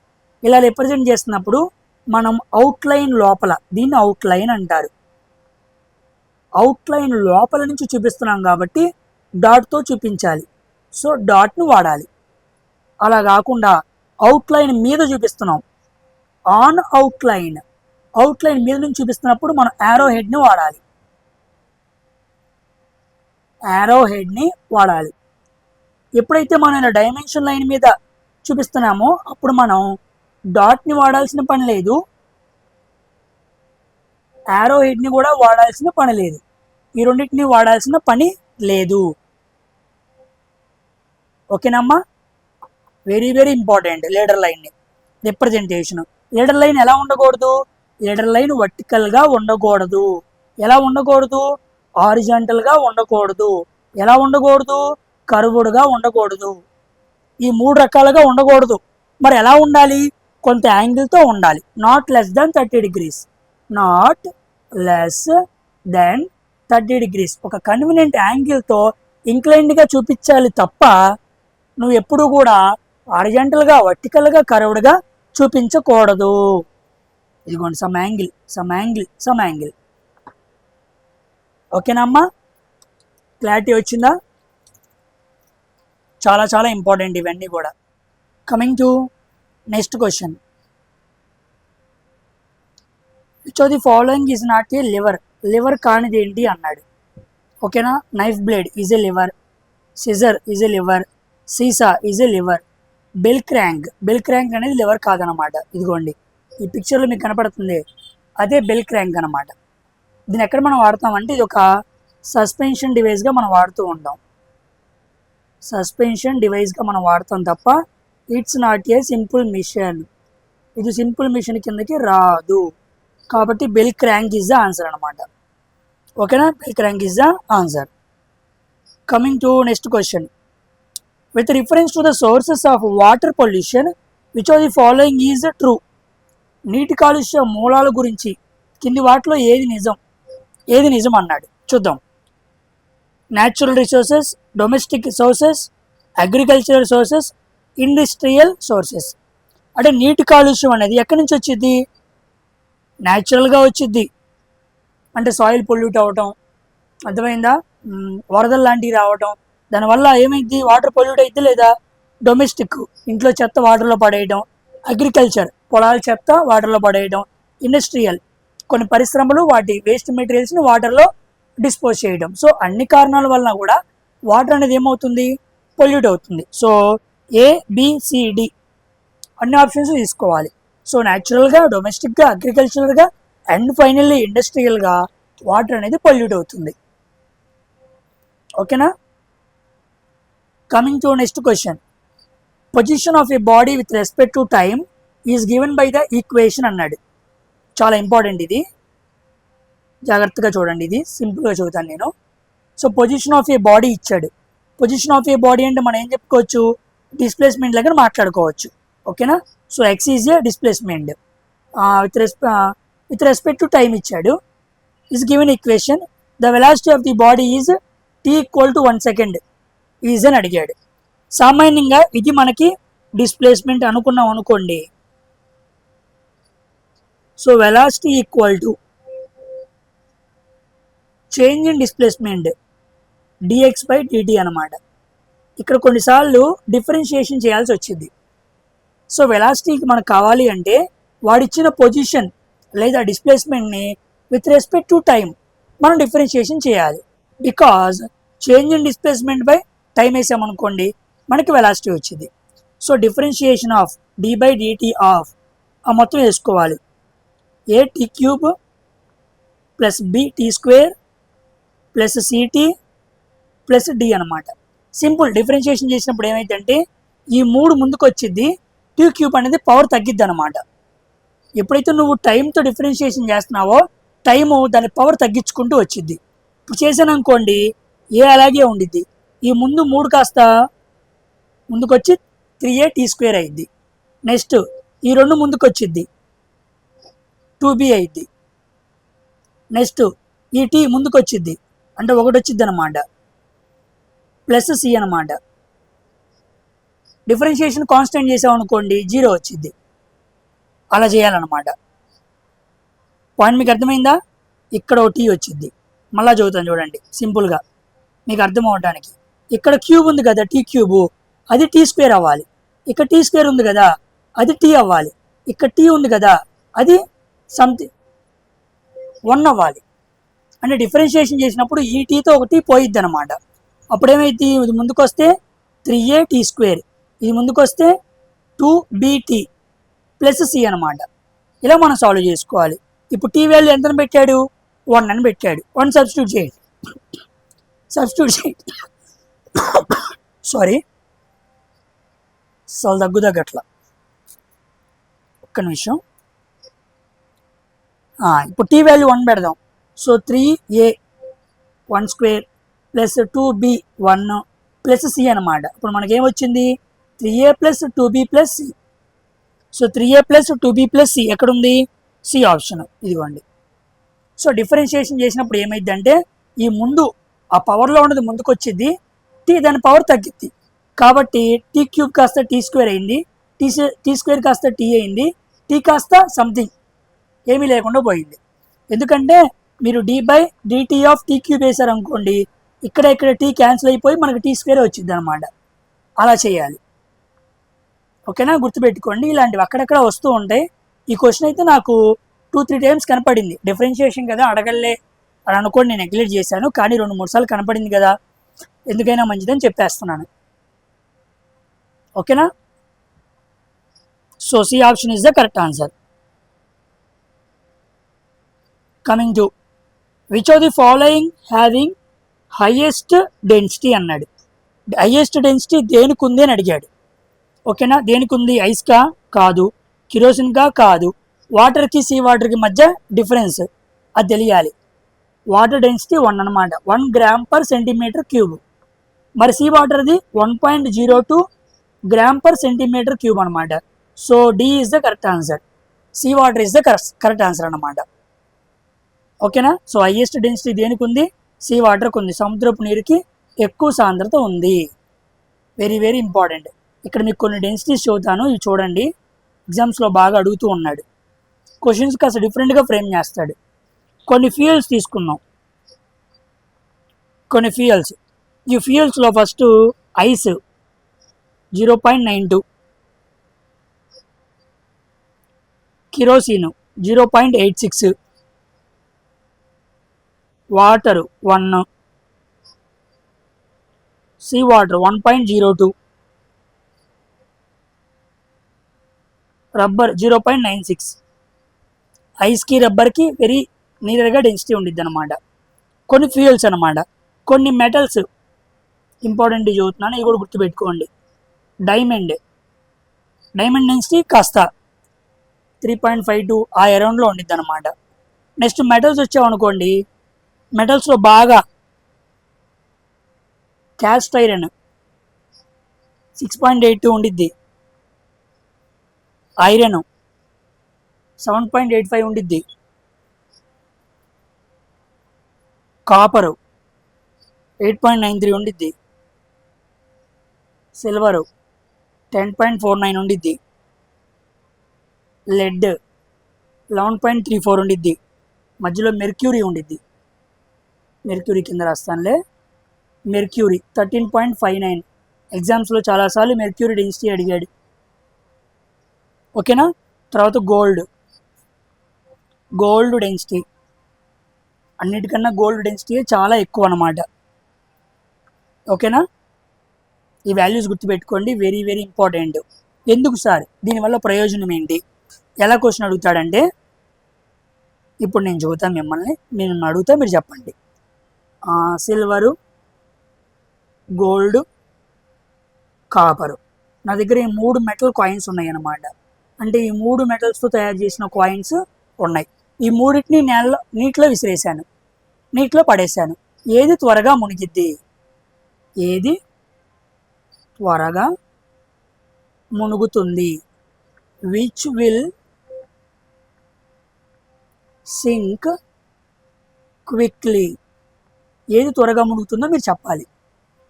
ఇలా రిప్రజెంట్ చేస్తున్నప్పుడు మనం అవుట్లైన్ లోపల, దీన్ని అవుట్లైన్ అంటారు. అవుట్లైన్ లోపల నుంచి చూపిస్తున్నాం కాబట్టి డాట్తో చూపించాలి. సో డాట్ను వాడాలి. అలా కాకుండా అవుట్లైన్ మీద చూపిస్తున్నాం, ఆన్ అవుట్లైన్ మీద నుంచి చూపిస్తున్నప్పుడు మనం యారో హెడ్ని వాడాలి. ఎప్పుడైతే మనం ఇలా డైమెన్షన్ లైన్ మీద చూపిస్తున్నామో అప్పుడు మనం డాట్ని వాడాల్సిన పని లేదు, యారో హెడ్ని కూడా వాడాల్సిన పని లేదు. ఈ రెండింటిని వాడాల్సిన పని లేదు. ఓకేనమ్మా? వెరీ వెరీ ఇంపార్టెంట్ లీడర్ లైన్ని రిప్రజెంటేషన్. లీడర్ లైన్ ఎలా ఉండకూడదు? లీడర్ లైన్ వర్టికల్గా ఉండకూడదు. ఎలా ఉండకూడదు? హారిజాంటల్గా ఉండకూడదు. ఎలా ఉండకూడదు? కర్వ్డ్గా ఉండకూడదు. ఈ 3 రకాలుగా ఉండకూడదు. మరి ఎలా ఉండాలి? కొంత యాంగిల్తో ఉండాలి. Not less than 30 degrees. ఒక కన్వీనియంట్ యాంగిల్తో ఇంక్లైన్డ్గా చూపించాలి తప్ప నువ్వు ఎప్పుడు కూడా హారిజాంటల్గా, వర్టికల్గా, కర్వ్డ్గా చూపించకూడదు. ఇదిగోండి, సమ్ యాంగిల్. ఓకేనమ్మా? క్లారిటీ వచ్చిందా? చాలా చాలా ఇంపార్టెంట్ ఇవన్నీ కూడా. Coming to next question. Which of the following is not a lever కానిది ఏంటి అన్నాడు. ఓకేనా? Knife blade is a lever, scissor is a lever, seesaw is a lever. Bell crank అనేది లివర్ కాదనమాట. ఇదిగోండి ఈ పిక్చర్లో మీకు కనపడుతుంది, అదే బెల్ క్రాంక్ అనమాట. దీన్ని ఎక్కడ మనం వాడతామంటే ఇది ఒక సస్పెన్షన్ డివైస్గా మనం వాడుతూ ఉంటాం. మనం వాడతాం తప్ప it's not a simple machine. ఇది సింపుల్ మిషన్ కిందకి రాదు. కాబట్టి bell crank is the answer అనమాట. ఓకేనా? Bell crank is the answer. Coming to next question. With reference to the sources of water pollution which of the following is true. నీటి కాలుష్య మూలాల గురించి కింది వాటిలో ఏది నిజం అన్నాడు. చూద్దాం. Natural resources, domestic sources, agricultural sources, industrial sources. అంటే నీటి కాలుష్యం అనేది ఎక్కడి నుంచి వచ్చింది? న్యాచురల్గా వచ్చింది. అంటే సాయిల్ పొల్యూట్ అవ్వటం, అర్థమైందా? వరదలు లాంటివి రావటం, దానివల్ల ఏమైంది? వాటర్ పొల్యూట్ అయితే లేదా? డొమెస్టిక్, ఇంట్లో చెత్త వాటర్లో పడేయడం. అగ్రికల్చర్, పొలాల చెత్త వాటర్లో పడేయడం. ఇండస్ట్రియల్, కొన్ని పరిశ్రమలు వాటి వేస్ట్ మెటీరియల్స్ని వాటర్లో డిస్పోజ్ చేయడం. సో అన్ని కారణాల వలన కూడా వాటర్ అనేది ఏమవుతుంది? పొల్యూట్ అవుతుంది. సో ABCD అన్ని ఆప్షన్స్ తీసుకోవాలి. సో న్యాచురల్గా, డొమెస్టిక్గా, అగ్రికల్చరల్గా అండ్ ఫైనల్లీ ఇండస్ట్రియల్గా వాటర్ అనేది పొల్యూట్ అవుతుంది. ఓకేనా? Coming to next question. Position of a body with respect to time is given by the equation అన్నాడు. చాలా ఇంపార్టెంట్ ఇది, జాగ్రత్తగా చూడండి. ఇది సింపుల్గా చదువుతాను నేను. So position of a body ఇచ్చాడు. పొజిషన్ ఆఫ్ ఏ బాడీ అంటే మనం ఏం చెప్పుకోవచ్చు? డిస్ప్లేస్మెంట్ దగ్గర మాట్లాడుకోవచ్చు. ఓకేనా? So X is a displacement with respect to time ఇచ్చాడు. Is given equation the velocity of the body is t = 1 second is అని అడిగాడు. సామాన్యంగా ఇది మనకి డిస్ప్లేస్మెంట్ అనుకున్నాం అనుకోండి. So velocity equal to change in displacement dx/dt అనమాట. ఇక్కడ కొన్నిసార్లు డిఫరెన్షియేషన్ చేయాల్సి వచ్చింది. సో వెలాసిటీకి మనకు కావాలి అంటే వాడిచ్చిన పొజిషన్ లేదా డిస్ప్లేస్మెంట్ని విత్ రెస్పెక్ట్ టు టైం మనం డిఫరెన్షియేషన్ చేయాలి. Because change in displacement by time వేసామనుకోండి మనకి వెలాసిటీ వచ్చింది. So differentiation of d/dt of ఆ మొత్తం వేసుకోవాలి. a t³ plus b t² plus ct plus d అనమాట. సింపుల్ డిఫరెన్షియేషన్ చేసినప్పుడు ఏమైందంటే ఈ 3 ముందుకు వచ్చింది, t³ అనేది పవర్ తగ్గిద్ది అనమాట. ఎప్పుడైతే నువ్వు టైంతో డిఫరెన్షియేషన్ చేస్తున్నావో టైము దాని పవర్ తగ్గించుకుంటూ వచ్చింది. ఇప్పుడు చేశాను అనుకోండి ఏ అలాగే ఉండిద్ది. ఈ ముందు 3 కాస్త ముందుకు వచ్చి 3a t² అయింది. నెక్స్ట్ ఈ 2 ముందుకు వచ్చింది 2b అయింది. నెక్స్ట్ ఈ t ముందుకు వచ్చింది అంటే 1 వచ్చింది అనమాట, ప్లస్ c అనమాట. డిఫరెన్షియేషన్ కాన్స్టెంట్ చేసామనుకోండి 0 వచ్చింది. అలా చేయాలన్నమాట. పాయింట్ మీకు అర్థమైందా? ఇక్కడ ఒక t వచ్చింది. మళ్ళీ చదువుతాను చూడండి సింపుల్గా మీకు అర్థం అవడానికి. ఇక్కడ క్యూబ్ ఉంది కదా, t³ అది t² అవ్వాలి. ఇక్కడ t² ఉంది కదా అది t అవ్వాలి. ఇక్కడ t ఉంది కదా అది సంథింగ్ 1 అవ్వాలి. అంటే డిఫరెన్షియేషన్ చేసినప్పుడు ఈ టీతో ఒక టీ పోయిద్ది అనమాట. అప్పుడేమైంది? ఇది ముందుకు వస్తే 3a t², ఇది ముందుకు వస్తే 2bt ప్లస్ c అనమాట. ఇలా మనం సాల్వ్ చేసుకోవాలి. ఇప్పుడు టీ వాల్యూ ఎంతని పెట్టాడు? 1 అని పెట్టాడు. 1 సబ్స్టిట్యూట్ చేయండి. సారీ, అసలు దగ్గుదగ్గట్ల, ఒక్క నిమిషం. ఇప్పుడు టీ వాల్యూ 1 పెడదాం. So 3a 1² plus 2b 1 plus c అనమాట. ఇప్పుడు మనకేమొచ్చింది? 3a plus 2b plus c. So 3a plus 2b plus c ఎక్కడుంది? సి ఆప్షన్ ఇదిగోండి. సో డిఫరెన్షియేషన్ చేసినప్పుడు ఏమైందంటే ఈ ముందు ఆ పవర్లో ఉన్నది ముందుకు వచ్చింది, టీ దాని పవర్ తగ్గిద్ది. కాబట్టి t³ కాస్త t² అయింది, t² కాస్త t అయింది, t కాస్త సంథింగ్ ఏమీ లేకుండా పోయింది. ఎందుకంటే మీరు d/dt ఆఫ్ t³ వేశారు అనుకోండి, ఇక్కడ t క్యాన్సిల్ అయిపోయి మనకి t² వచ్చింది అనమాట. అలా చేయాలి. ఓకేనా? గుర్తుపెట్టుకోండి. ఇలాంటివి అక్కడక్కడ వస్తూ ఉంటాయి. ఈ క్వశ్చన్ అయితే నాకు 2-3 టైమ్స్ కనపడింది. డిఫరెన్షియేషన్ కదా అడగలే అని అనుకోండి, నేను నెగ్లెక్ట్ చేశాను. కానీ 2-3 సార్లు కనపడింది కదా, ఎందుకైనా మంచిదని చెప్పేస్తున్నాను. ఓకేనా? So C option is the correct answer. Coming to which of the following having highest density అన్నాడు. హైయెస్ట్ డెన్సిటీ దేనికి ఉంది అని అడిగాడు. ఓకేనా? దేనికి ఉంది? ఐస్కా కాదు, కిరోసిన్గా కాదు, వాటర్కి సీ వాటర్కి మధ్య డిఫరెన్స్ అది తెలియాలి. వాటర్ డెన్సిటీ 1 అనమాట, 1 g/cm³. మరి సీ వాటర్ది 1.02 g/cm³ అనమాట. So D is the correct answer. Sea water is the correct answer అనమాట. ఓకేనా? సో హైయెస్ట్ డెన్సిటీ దేనికి ఉంది? సీ వాటర్కి ఉంది. సముద్రపు నీరుకి ఎక్కువ సాంద్రత ఉంది. Very very important. ఇక్కడ మీకు కొన్ని డెన్సిటీస్ చూద్దాను, ఇవి చూడండి. ఎగ్జామ్స్లో బాగా అడుగుతూ ఉన్నాడు. క్వశ్చన్స్ కాస్త డిఫరెంట్గా ఫ్రేమ్ చేస్తాడు. కొన్ని ఫ్యూయల్స్ తీసుకున్నాం. కొన్ని ఫ్యూయల్స్, ఈ ఫ్యూయల్స్లో first ice 0.92, kerosene 0.86, water 1, sea water 1.02, rubber 0.96. ఐస్కి రబ్బర్కి వెరీ నియర్గా డెన్సిటీ ఉండిద్ది అనమాట. కొన్ని ఫ్యూయల్స్ అనమాట. కొన్ని మెటల్స్ ఇంపార్టెంట్ చదువుతున్నాను, ఇవి కూడా గుర్తుపెట్టుకోండి. డైమండ్ డెన్సిటీ కాస్త 3.52 ఆ అరౌండ్లో ఉండిద్ది అనమాట. నెక్స్ట్ మెటల్స్ వచ్చామనుకోండి, మెటల్స్లో బాగా క్యాస్ట్ ఐరన్ 6.82 ఉండిద్ది, ఐరన్ 7.85 ఉండిద్ది, కాపరు 8.93 ఉండిద్ది, సిల్వరు 10.49 ఉండిద్ది, లెడ్ 11.34 ఉండిద్ది, మధ్యలో మెర్క్యూరీ ఉండిద్ది. మెర్క్యూరీ కింద రాస్తానులే. మెర్క్యూరీ 13.59. ఎగ్జామ్స్లో చాలాసార్లు మెర్క్యూరీ డెన్సిటీ అడిగాడు. ఓకేనా. తర్వాత గోల్డ్ డెన్సిటీ, అన్నిటికన్నా గోల్డ్ డెన్సిటీ చాలా ఎక్కువ అన్నమాట. ఓకేనా. ఈ వాల్యూస్ గుర్తుపెట్టుకోండి, వెరీ వెరీ ఇంపార్టెంట్. ఎందుకు సార్, దీనివల్ల ప్రయోజనం ఏంటి, ఎలా క్వశ్చన్ అడుగుతాడంటే, ఇప్పుడు నేను చదువుతాను మిమ్మల్ని, నేను అడుగుతా మీరు చెప్పండి. సిల్వరు, గోల్డ్, కాపరు, నా దగ్గర ఈ 3 మెటల్ కాయిన్స్ ఉన్నాయి అన్నమాట. అంటే ఈ 3 మెటల్స్తో తయారు చేసిన కాయిన్స్ ఉన్నాయి. ఈ మూడింటిని నీటిలో విసిరేసాను, నీటిలో పడేశాను. ఏది త్వరగా మునిగిద్ది, ఏది త్వరగా మునుగుతుంది, విచ్ విల్ సింక్ క్విక్లీ, ఏది త్వరగా మునుగుతుందో మీరు చెప్పాలి.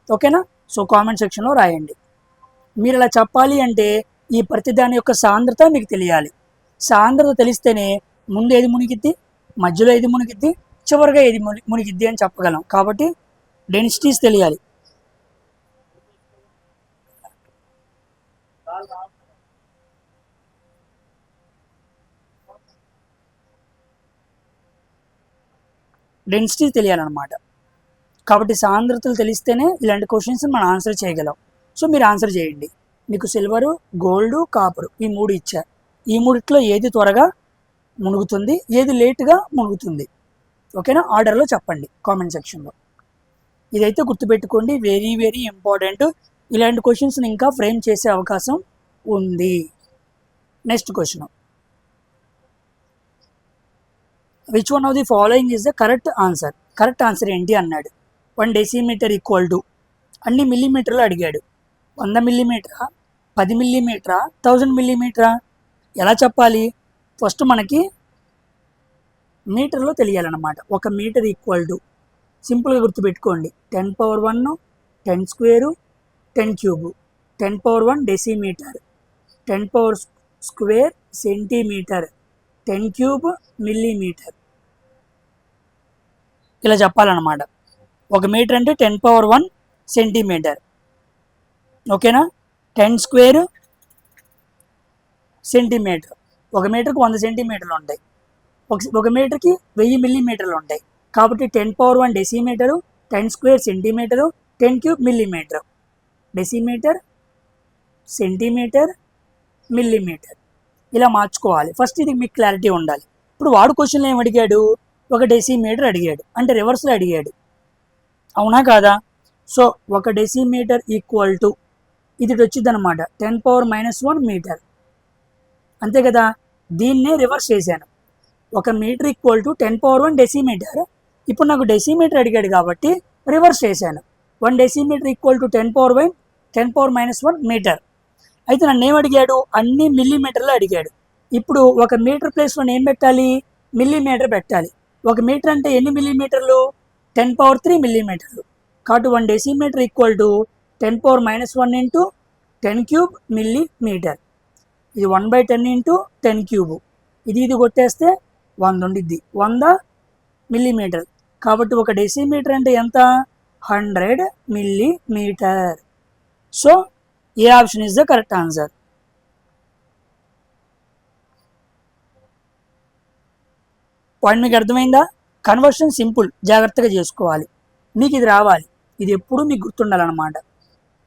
ఓకేనా. సో కామెంట్ సెక్షన్లో రాయండి. మీరు అలా చెప్పాలి అంటే ఈ ప్రతిదాని యొక్క సాంద్రత మీకు తెలియాలి. సాంద్రత తెలిస్తేనే ముందు ఏది మునిగిద్ది, మధ్యలో ఏది మునిగిద్ది, చివరిగా ఏది మునిగిద్ది అని చెప్పగలం. కాబట్టి డెన్సిటీస్ తెలియాలి. డెన్సిటీ తెలియాలన్నమాట. కాబట్టి సాంద్రతలు తెలిస్తేనే ఇలాంటి క్వశ్చన్స్ మనం ఆన్సర్ చేయగలం. సో మీరు ఆన్సర్ చేయండి. మీకు సిల్వరు, గోల్డ్, కాపరు ఈ 3 ఇచ్చారు. ఈ 3లో ఏది త్వరగా మునుగుతుంది, ఏది లేటుగా మునుగుతుంది. ఓకేనా. ఆర్డర్లో చెప్పండి కామెంట్ సెక్షన్లో. ఇదైతే గుర్తుపెట్టుకోండి, వెరీ వెరీ ఇంపార్టెంట్. ఇలాంటి క్వశ్చన్స్ని ఇంకా ఫ్రేమ్ చేసే అవకాశం ఉంది. Next question, which one of the following is the correct answer. Correct answer ఏంటి అన్నాడు. 1 డెసిమీటర్ ఈక్వల్ టు, అన్ని మిల్లీమీటర్లు అడిగాడు. 100 మిల్లీమీటరా, 10 మిల్లీమీటరా, 1000 మిల్లీమీటరా, ఎలా చెప్పాలి. ఫస్ట్ మనకి మీటర్లో తెలియాలన్నమాట. 1 మీటర్ ఈక్వల్ టు, సింపుల్గా గుర్తుపెట్టుకోండి, 10 power 1, 10 square, 10 cube. 10 power 1 decimetre, 10 power square centimetre, 10 cube millimetre. ఇలా చెప్పాలన్నమాట. 1 మీటర్ అంటే 10 పవర్ 1 సెంటీమీటర్. ఓకేనా. 10 స్క్వేర్ సెంటీమీటర్. 1 మీటర్కి 100 సెంటీమీటర్లు ఉంటాయి. 1 మీటర్కి 1000 మిల్లీమీటర్లు ఉంటాయి. కాబట్టి 10 power 1 decimetre, 10 square centimetre, 10 cube millimetre. Decimetre, centimetre, millimetre ఇలా మార్చుకోవాలి. ఫస్ట్ ఇది మీకు క్లారిటీ ఉండాలి. ఇప్పుడు వాడు క్వశ్చన్లో ఏం అడిగాడు, 1 డెసిమీటర్ అడిగాడు, అంటే రివర్స్లో అడిగాడు. అవునా కాదా. సో 1 డెసిమీటర్ ఈక్వల్ టు, ఇది వచ్చింది అనమాట 10 పవర్ -1 మీటర్. అంతే కదా. దీన్నే రివర్స్ చేశాను. 1 metre equal to 10 power 1 decimetre. ఇప్పుడు నాకు డెసిమీటర్ అడిగాడు కాబట్టి రివర్స్ చేశాను. 1 decimetre equal to 10 power -1 metre. అయితే నన్ను ఏం అడిగాడు, అన్ని మిల్లీమీటర్లు అడిగాడు. ఇప్పుడు 1 మీటర్ ప్లేస్లో ఏం పెట్టాలి, మిల్లీమీటర్ పెట్టాలి. 1 మీటర్ అంటే ఎన్ని మిల్లీమీటర్లు, 10 పవర్ 3 మిల్లీమీటర్లు. కాబట్టి 1 decimetre equal to 10 power -1 into 10 cube millimetre. ఇది 1/10 ఇంటూ 10 క్యూబ్. ఇది కొట్టేస్తే 100 ఉండిద్ది. 100 మిల్లీమీటర్. కాబట్టి ఒక డెసిమీటర్ అంటే ఎంత? 100 millimetre. So A option is the correct answer. Point మీకు అర్థమైందా? కన్వర్షన్ సింపుల్, జాగ్రత్తగా చేసుకోవాలి. మీకు ఇది రావాలి, ఇది ఎప్పుడూ మీకు గుర్తుండాలన్నమాట,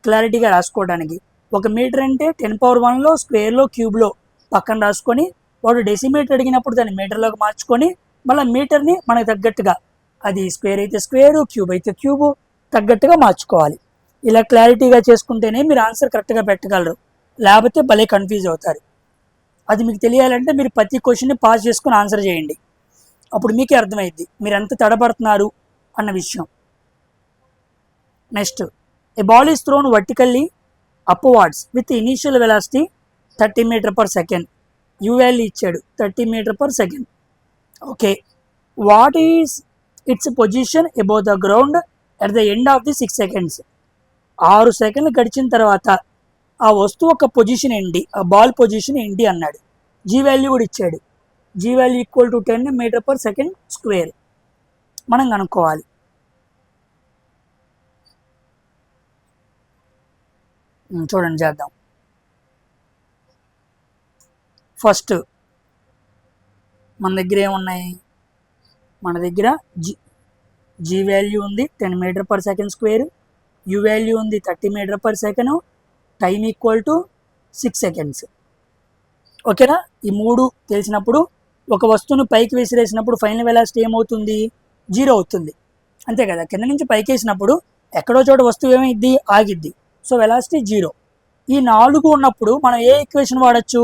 క్లారిటీగా రాసుకోవడానికి. 1 మీటర్ అంటే 10⁻1లో స్క్వేర్లో క్యూబ్లో పక్కన రాసుకొని, వాడు డెసిమీటర్ అడిగినప్పుడు దాన్ని మీటర్లోకి మార్చుకొని, మళ్ళీ మీటర్ని మనకు తగ్గట్టుగా, అది స్క్వేర్ అయితే స్క్వేరు, క్యూబ్ అయితే క్యూబు తగ్గట్టుగా మార్చుకోవాలి. ఇలా క్లారిటీగా చేసుకుంటేనే మీరు ఆన్సర్ కరెక్ట్గా పెట్టగలరు, లేకపోతే భలే కన్ఫ్యూజ్ అవుతారు. అది మీకు తెలియాలంటే మీరు ప్రతి క్వశ్చన్ని పాస్ చేసుకుని ఆన్సర్ చేయండి, అప్పుడు మీకే అర్థమైద్ది మీరు ఎంత తడబడుతున్నారు అన్న విషయం. Next, a ball is thrown vertically upwards with initial velocity 30 metre per second. U value ఇచ్చాడు 30 metre per second. Okay, what is its position above the ground at the end of the 6 seconds. 6 సెకండ్లు గడిచిన తర్వాత ఆ వస్తువు యొక్క పొజిషన్ ఏంటి, ఆ బాల్ పొజిషన్ ఏంటి అన్నాడు. జీ వాల్యూ కూడా ఇచ్చాడు. G value equal to 10 metre per second square మనం కనుక్కోవాలి. చూడండి, చేద్దాం. ఫస్ట్ మన దగ్గర ఏమున్నాయి? మన దగ్గర జీ వాల్యూ ఉంది 10 మీటర్/సెకండ్ స్క్వేర్, యూ వాల్యూ ఉంది 30 మీటర్/సెకండ్, టైం ఈక్వల్ టు 6 సెకండ్స్. ఓకేనా? ఈ 3 తెలిసినప్పుడు ఒక వస్తువును పైకి విసిరేసినప్పుడు ఫైనల్ వెలాసిటీ ఏమవుతుంది? 0 అవుతుంది, అంతే కదా. కింద నుంచి పైకి వేసినప్పుడు ఎక్కడో చోట వస్తువు ఏమైద్ది? ఆగిద్ది. So velocity 0. ఈ 4 ఉన్నప్పుడు మనం ఏ ఈక్వేషన్ వాడచ్చు?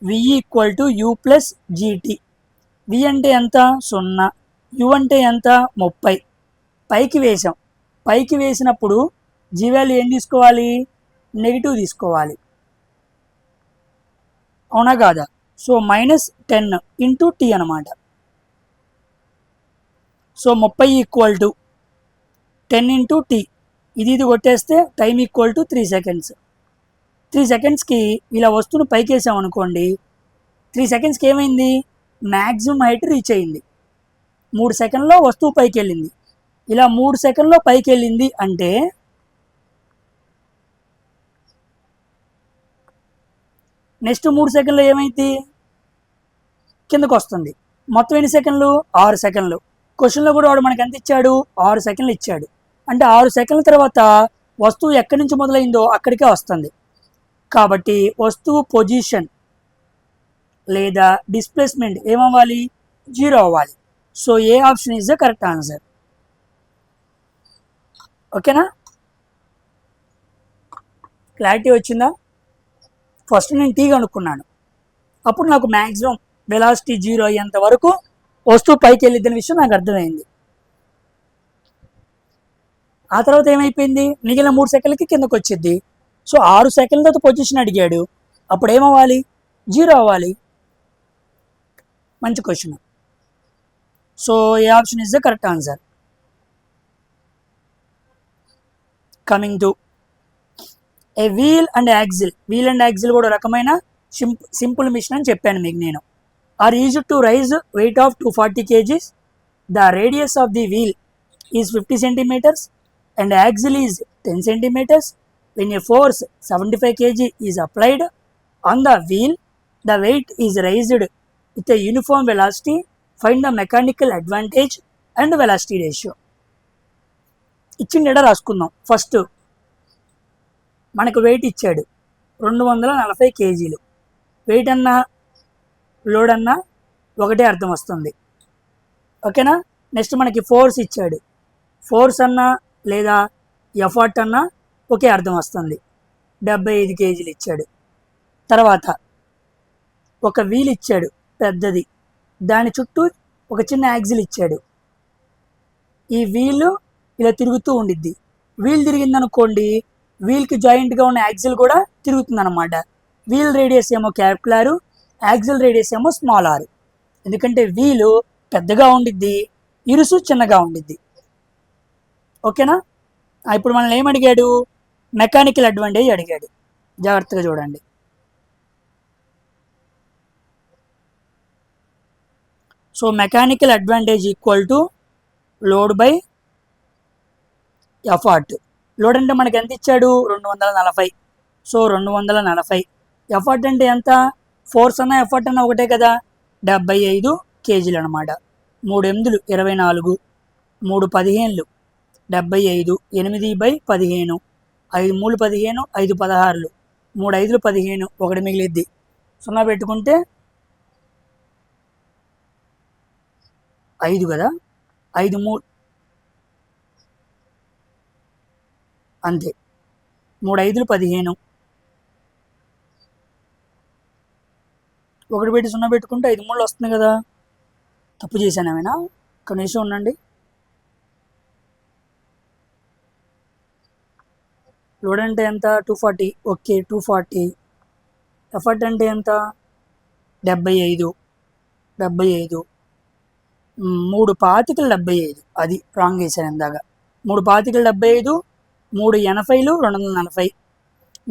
v equal to U plus GT. V అంటే ఎంత? 0. యు అంటే ఎంత? 30. పైకి వేసాం, పైకి వేసినప్పుడు జీ వాల్యూ ఏం తీసుకోవాలి? నెగిటివ్ తీసుకోవాలి, అవునా కాదా? సో -10 ఇంటూ టీ అనమాట. So 30 equal to 10 into T. ఇది కొట్టేస్తే టైం ఈక్వల్ టు 3 సెకండ్స్. 3 సెకండ్స్కి ఇలా వస్తువును పైకి వేసాం అనుకోండి, 3 సెకండ్స్కి ఏమైంది? మ్యాక్సిమం హైట్ రీచ్ అయింది. 3 సెకండ్లో వస్తువు పైకి వెళ్ళింది. ఇలా 3 సెకండ్లో పైకి వెళ్ళింది అంటే నెక్స్ట్ 3 సెకండ్లో ఏమైంది? కిందకు వస్తుంది. మొత్తం ఎన్ని సెకండ్లు? 6 సెకండ్లు. క్వశ్చన్లో కూడా వాడు మనకి ఎంత ఇచ్చాడు? 6 సెకండ్లు ఇచ్చాడు. అంటే 6 సెకండ్ల తర్వాత వస్తువు ఎక్కడి నుంచి మొదలైందో అక్కడికే వస్తుంది. కాబట్టి వస్తువు పొజిషన్ లేదా డిస్ప్లేస్మెంట్ ఏమవ్వాలి? 0 అవ్వాలి. So A option is the correct answer. ఓకేనా? క్లారిటీ వచ్చిందా? ఫస్ట్ నేను టీ కనుక్కున్నాను, అప్పుడు నాకు మ్యాక్సిమం వెలాసిటీ 0 అయ్యేంత వరకు వస్తువు పైకి వెళ్ళిద్దని విషయం నాకు అర్థమైంది. ఆ తర్వాత ఏమైపోయింది? మిగిలిన 3 సెకండ్లకి కిందకు వచ్చింది. సో 6 సెకండ్ల తర్వాత పొజిషన్ అడిగాడు, అప్పుడు ఏమవ్వాలి? 0 అవ్వాలి. మంచి question. So A option is the correct answer. Coming to a wheel and axle. Wheel and axle కూడా రకమైన సింపుల్ మిషన్ అని చెప్పాను మీకు నేను. Are used to raise weight of 240 kgs. The radius of the wheel is 50 centimeters and axle is 10 centimeters. When a force 75 kg is applied on the wheel, the weight is raised with a uniform velocity. Find the mechanical advantage and velocity ratio. ఇచ్చిన డేటా రాసుకుందాం. ఫస్ట్ మనకు వెయిట్ ఇచ్చాడు 240 kgs. వెయిట్ అన్నా లోడ్ అన్నా ఒకటే అర్థం వస్తుంది, ఓకేనా? నెక్స్ట్ మనకి ఫోర్స్ ఇచ్చాడు, ఫోర్స్ అన్నా లేదా ఎఫర్ట్ అన్నా ఒకే అర్థం వస్తుంది. 75 kgs ఇచ్చాడు. తర్వాత ఒక వీల్ ఇచ్చాడు పెద్దది, దాని చుట్టూ ఒక చిన్న యాక్సిల్ ఇచ్చాడు. ఈ వీల్ ఇలా తిరుగుతూ ఉండిద్ది. వీల్ తిరిగిందనుకోండి, వీల్కి జాయింట్గా ఉన్న యాక్సిల్ కూడా తిరుగుతుంది అనమాట. వీల్ రేడియస్ ఏమో క్యాపిటల్ ఆర్, యాక్సిల్ రేడియస్ ఏమో స్మాల్ ఆర్. ఎందుకంటే వీలు పెద్దగా ఉండిద్ది, ఇరుసు చిన్నగా ఉండిద్ది, ఓకేనా? ఇప్పుడు మనల్ని ఏమడిగాడు? మెకానికల్ అడ్వాంటేజ్ అడిగాడు. జాగ్రత్తగా చూడండి. So mechanical advantage equal to load by effort. Load అంటే మనకి ఎంత ఇచ్చాడు 240. సో 240. ఎఫర్ట్ అంటే ఎంత, ఫోర్స్ అన్న ఎఫర్ట్ అన్న ఒకటే కదా, 75 kgs అనమాట. 3 8 24, 3 15 75, 8/15, 5 3 15, 5 16, 3 5 15, 1 మిగిలిద్ది, 0 పెట్టుకుంటే 5 కదా, 5 3 అంతే, 3 5 15, 1 పెట్టి 0 పెట్టుకుంటే 5 3 వస్తుంది కదా. తప్పు చేశాను ఏమైనా, కనీసం ఉండండి. లోడ్ అంటే ఎంత 240, ఓకే 240. ఎఫర్ట్ అంటే ఎంత 75, 3 పాతికలు 75, అది రాంగ్ వేసాను ఇందాక. 3 పాతికలు 75, 3 80లు 240.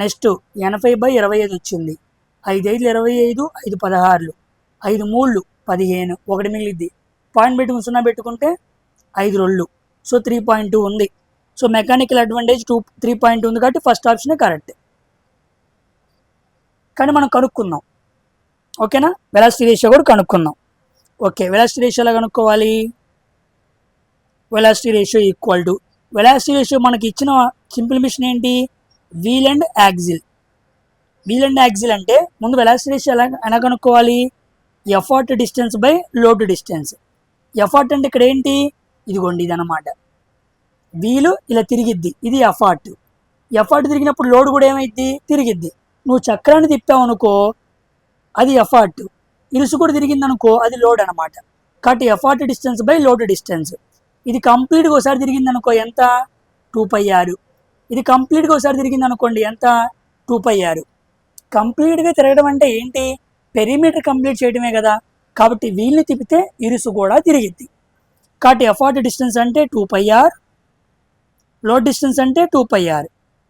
నెక్స్ట్ 80/25 వచ్చింది, 5 5 25, 5 16, 5 3 15, 1 మిగిలిద్ది, పాయింట్ పెట్టుకుని 0 పెట్టుకుంటే 5 2. సో 3.2 ఉంది. సో మెకానికల్ అడ్వాంటేజ్ 3.2 ఉంది కాబట్టి ఫస్ట్ ఆప్షనే కరెక్ట్. కానీ మనం కనుక్కుందాం, ఓకేనా. వెలాసిటీ రేషియో కూడా కనుక్కుందాం. ఓకే, వెలాసిటీ రేషియో ఎలా కనుక్కోవాలి, velocity ratio equal to, velocity ratio మనకి ఇచ్చిన సింపుల్ మిషన్ ఏంటి, wheel and axle. Wheel and axle అంటే ముందు వెలాసిటీ రేషియో ఎలా కనుక్కోవాలి, effort distance by load distance. Effort అంటే ఇక్కడ ఏంటి, ఇదిగోండి ఇది అనమాట, వీలు ఇలా తిరిగిద్ది, ఇది ఎఫర్ట్. ఎఫర్ట్ తిరిగినప్పుడు లోడ్ కూడా ఏమైద్ది, తిరిగిద్ది. నువ్వు చక్రాన్ని తిప్పావు అనుకో అది ఎఫర్ట్, ఇరుసు కూడా తిరిగింది అనుకో అది లోడ్ అనమాట. కాబట్టి effort distance by load distance. ఇది కంప్లీట్గా ఒకసారి తిరిగింది అనుకో ఎంత, 2πr. ఇది కంప్లీట్గా ఒకసారి తిరిగింది అనుకోండి ఎంత, 2πr. కంప్లీట్గా తిరగడం అంటే ఏంటి, పెరిమీటర్ కంప్లీట్ చేయడమే కదా. కాబట్టి వీల్ని తిప్పితే ఇరుసు కూడా తిరిగిద్ది. కాబట్టి ఎఫర్ట్ డిస్టెన్స్ అంటే 2πr, లోడ్ డిస్టెన్స్ అంటే 2πr.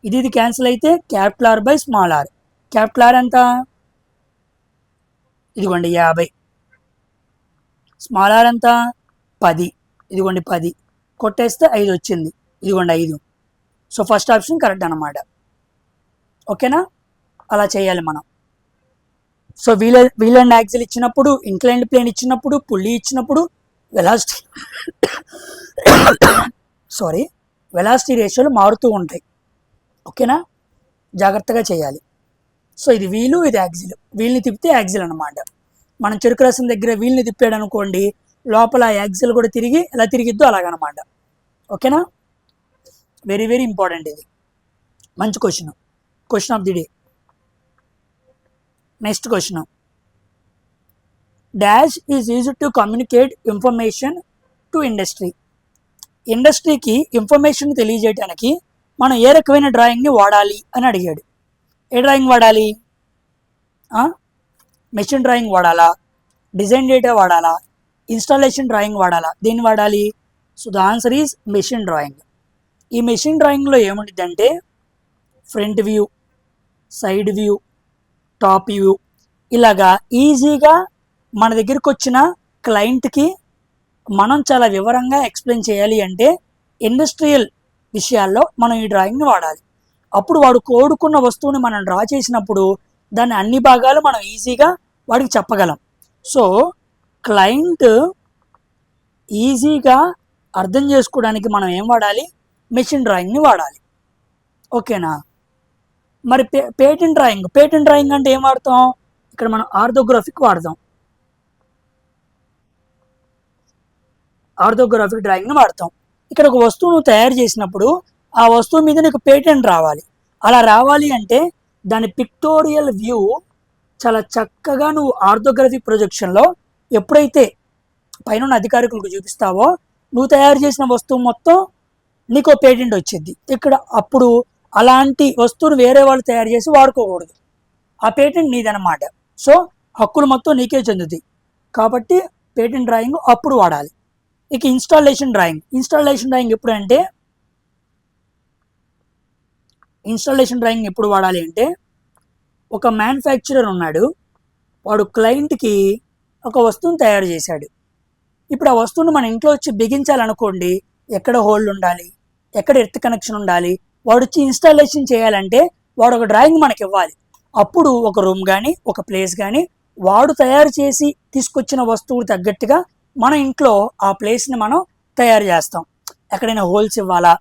ఇది క్యాన్సిల్ అయితే capital R by small r. Capital R ఎంత, ఇదిగోండి 50, స్మాల్ r ఎంత 10, ఇదిగోండి 10, కొట్టేస్తే 5 వచ్చింది, ఇదిగోండి 5. సో ఫస్ట్ ఆప్షన్ కరెక్ట్ అనమాట. ఓకేనా, అలా చేయాలి మనం. సో వీల్ అండ్ యాక్సిల్ ఇచ్చినప్పుడు, ఇంక్లైన్డ్ ప్లేన్ ఇచ్చినప్పుడు, పుల్లీ ఇచ్చినప్పుడు వెలాసిటీ వెలాసిటీ రేషియోలు మారుతూ ఉంటాయి. ఓకేనా, జాగ్రత్తగా చేయాలి. సో ఇది వీలు, ఇది యాక్సిల్. వీల్ని తిప్పితే యాక్సిల్ అనమాట. మనం చెరుకు రసం దగ్గర వీల్ని తిప్పాడు అనుకోండి, లోపల యాక్సిల్ కూడా తిరిగి ఎలా తిరిగిద్దో అలాగనమాట. ఓకేనా, వెరీ వెరీ ఇంపార్టెంట్ ఇది. మంచి question of the day. Next question, dash is used to communicate information to industry. ఇండస్ట్రీకి ఇన్ఫర్మేషన్ తెలియజేయడానికి మనం ఏ రకమైన డ్రాయింగ్ని వాడాలి అని అడిగాడు. ఏ డ్రాయింగ్ వాడాలి, మెషిన్ డ్రాయింగ్ వాడాలా, డిజైన్ డేటా వాడాలా, ఇన్స్టాలేషన్ డ్రాయింగ్ వాడాలా, దేన్ని వాడాలి. So the answer is machine drawing. ఈ మెషిన్ డ్రాయింగ్లో ఏముంటుందంటే front view, side view, top view, ఇలాగా ఈజీగా మన దగ్గరికి వచ్చిన క్లయింట్కి మనం చాలా వివరంగా ఎక్స్ప్లెయిన్ చేయాలి అంటే ఇండస్ట్రియల్ విషయాల్లో మనం ఈ డ్రాయింగ్ని వాడాలి. అప్పుడు వాడు కోరుకున్న వస్తువుని మనం డ్రా చేసినప్పుడు దాన్ని అన్ని భాగాలు మనం ఈజీగా వాడికి చెప్పగలం. సో క్లయింట్ ఈజీగా అర్థం చేసుకోవడానికి మనం ఏం వాడాలి, మెషిన్ డ్రాయింగ్ని వాడాలి. ఓకేనా. మరి పేటెంట్ డ్రాయింగ్ అంటే ఏం వాడతాం, ఇక్కడ మనం ఆర్థోగ్రాఫిక్ వాడతాం. ఆర్థోగ్రాఫిక్ డ్రాయింగ్ని వాడతాం. ఇక్కడ ఒక వస్తువును తయారు చేసినప్పుడు ఆ వస్తువు మీద నీకు పేటెంట్ రావాలి. అలా రావాలి అంటే దాని పిక్టోరియల్ వ్యూ చాలా చక్కగా నువ్వు ఆర్థోగ్రాఫిక్ ప్రొజెక్షన్లో ఎప్పుడైతే పైన అధికారికులకు చూపిస్తావో నువ్వు తయారు చేసిన వస్తువు మొత్తం నీకు పేటెంట్ వచ్చింది. ఇక్కడ అప్పుడు అలాంటి వస్తువును వేరే వాళ్ళు తయారు చేసి వాడుకోకూడదు, ఆ పేటెంట్ నీదన్నమాట. సో హక్కులు మొత్తం నీకే చెందుతాయి. కాబట్టి పేటెంట్ డ్రాయింగ్ అప్పుడు వాడాలి. ఇక ఇన్స్టాలేషన్ డ్రాయింగ్ ఎప్పుడు అంటే, ఎప్పుడు వాడాలి అంటే ఒక మ్యానుఫ్యాక్చరర్ ఉన్నాడు, వాడు క్లయింట్కి ఒక వస్తువును తయారు చేశాడు. ఇప్పుడు ఆ వస్తువును మన ఇంట్లో వచ్చి బిగించాలనుకోండి, ఎక్కడ హోల్ ఉండాలి, ఎక్కడ ఎర్త్ కనెక్షన్ ఉండాలి, వాడు వచ్చి ఇన్స్టాలేషన్ చేయాలంటే వాడు ఒక డ్రాయింగ్ మనకి ఇవ్వాలి. అప్పుడు ఒక రూమ్ కానీ ఒక ప్లేస్ కానీ వాడు తయారు చేసి తీసుకొచ్చిన వస్తువులు తగ్గట్టుగా మన ఇంట్లో ఆ ప్లేస్ని మనం తయారు చేస్తాం. ఎక్కడైనా హోల్స్ ఇవ్వాలా,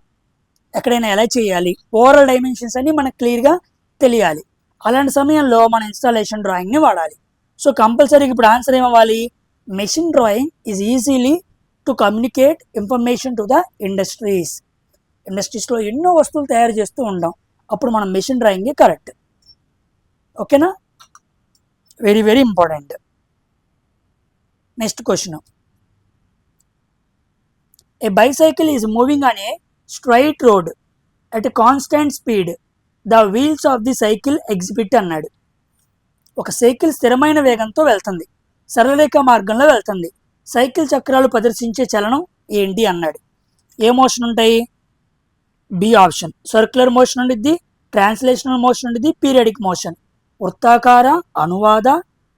ఎక్కడైనా ఎలా చేయాలి, ఓవరాల్ డైమెన్షన్స్ అన్ని మనకు క్లియర్గా తెలియాలి. అలాంటి సమయంలో మన ఇన్స్టాలేషన్ డ్రాయింగ్ని వాడాలి. సో కంపల్సరీగా ఇప్పుడు ఆన్సర్ ఏమవ్వాలి? Machine drawing is easily to communicate information to the industries. ఇండస్ట్రీస్లో ఎన్నో వస్తువులు తయారు చేస్తూ ఉంటాం, అప్పుడు మనం మెషిన్ డ్రాయింగే కరెక్ట్. ఓకేనా? Very very important. Next question. A bicycle is moving on a straight road at a constant speed. The wheels of the cycle exhibit అన్నాడు. ఒక సైకిల్ స్థిరమైన వేగంతో వెళ్తుంది, సరళరేఖ మార్గంలో వెళ్తుంది. సైకిల్ చక్రాలు ప్రదర్శించే చలనం ఏంటి అన్నాడు. ఏ మోషన్ ఉంటాయి? B option. సర్క్యులర్ మోషన్ ఉండిద్ది, ట్రాన్స్లేషనల్ మోషన్ ఉండిద్ది, పీరియాడిక్ మోషన్. వృత్తాకార, అనువాద,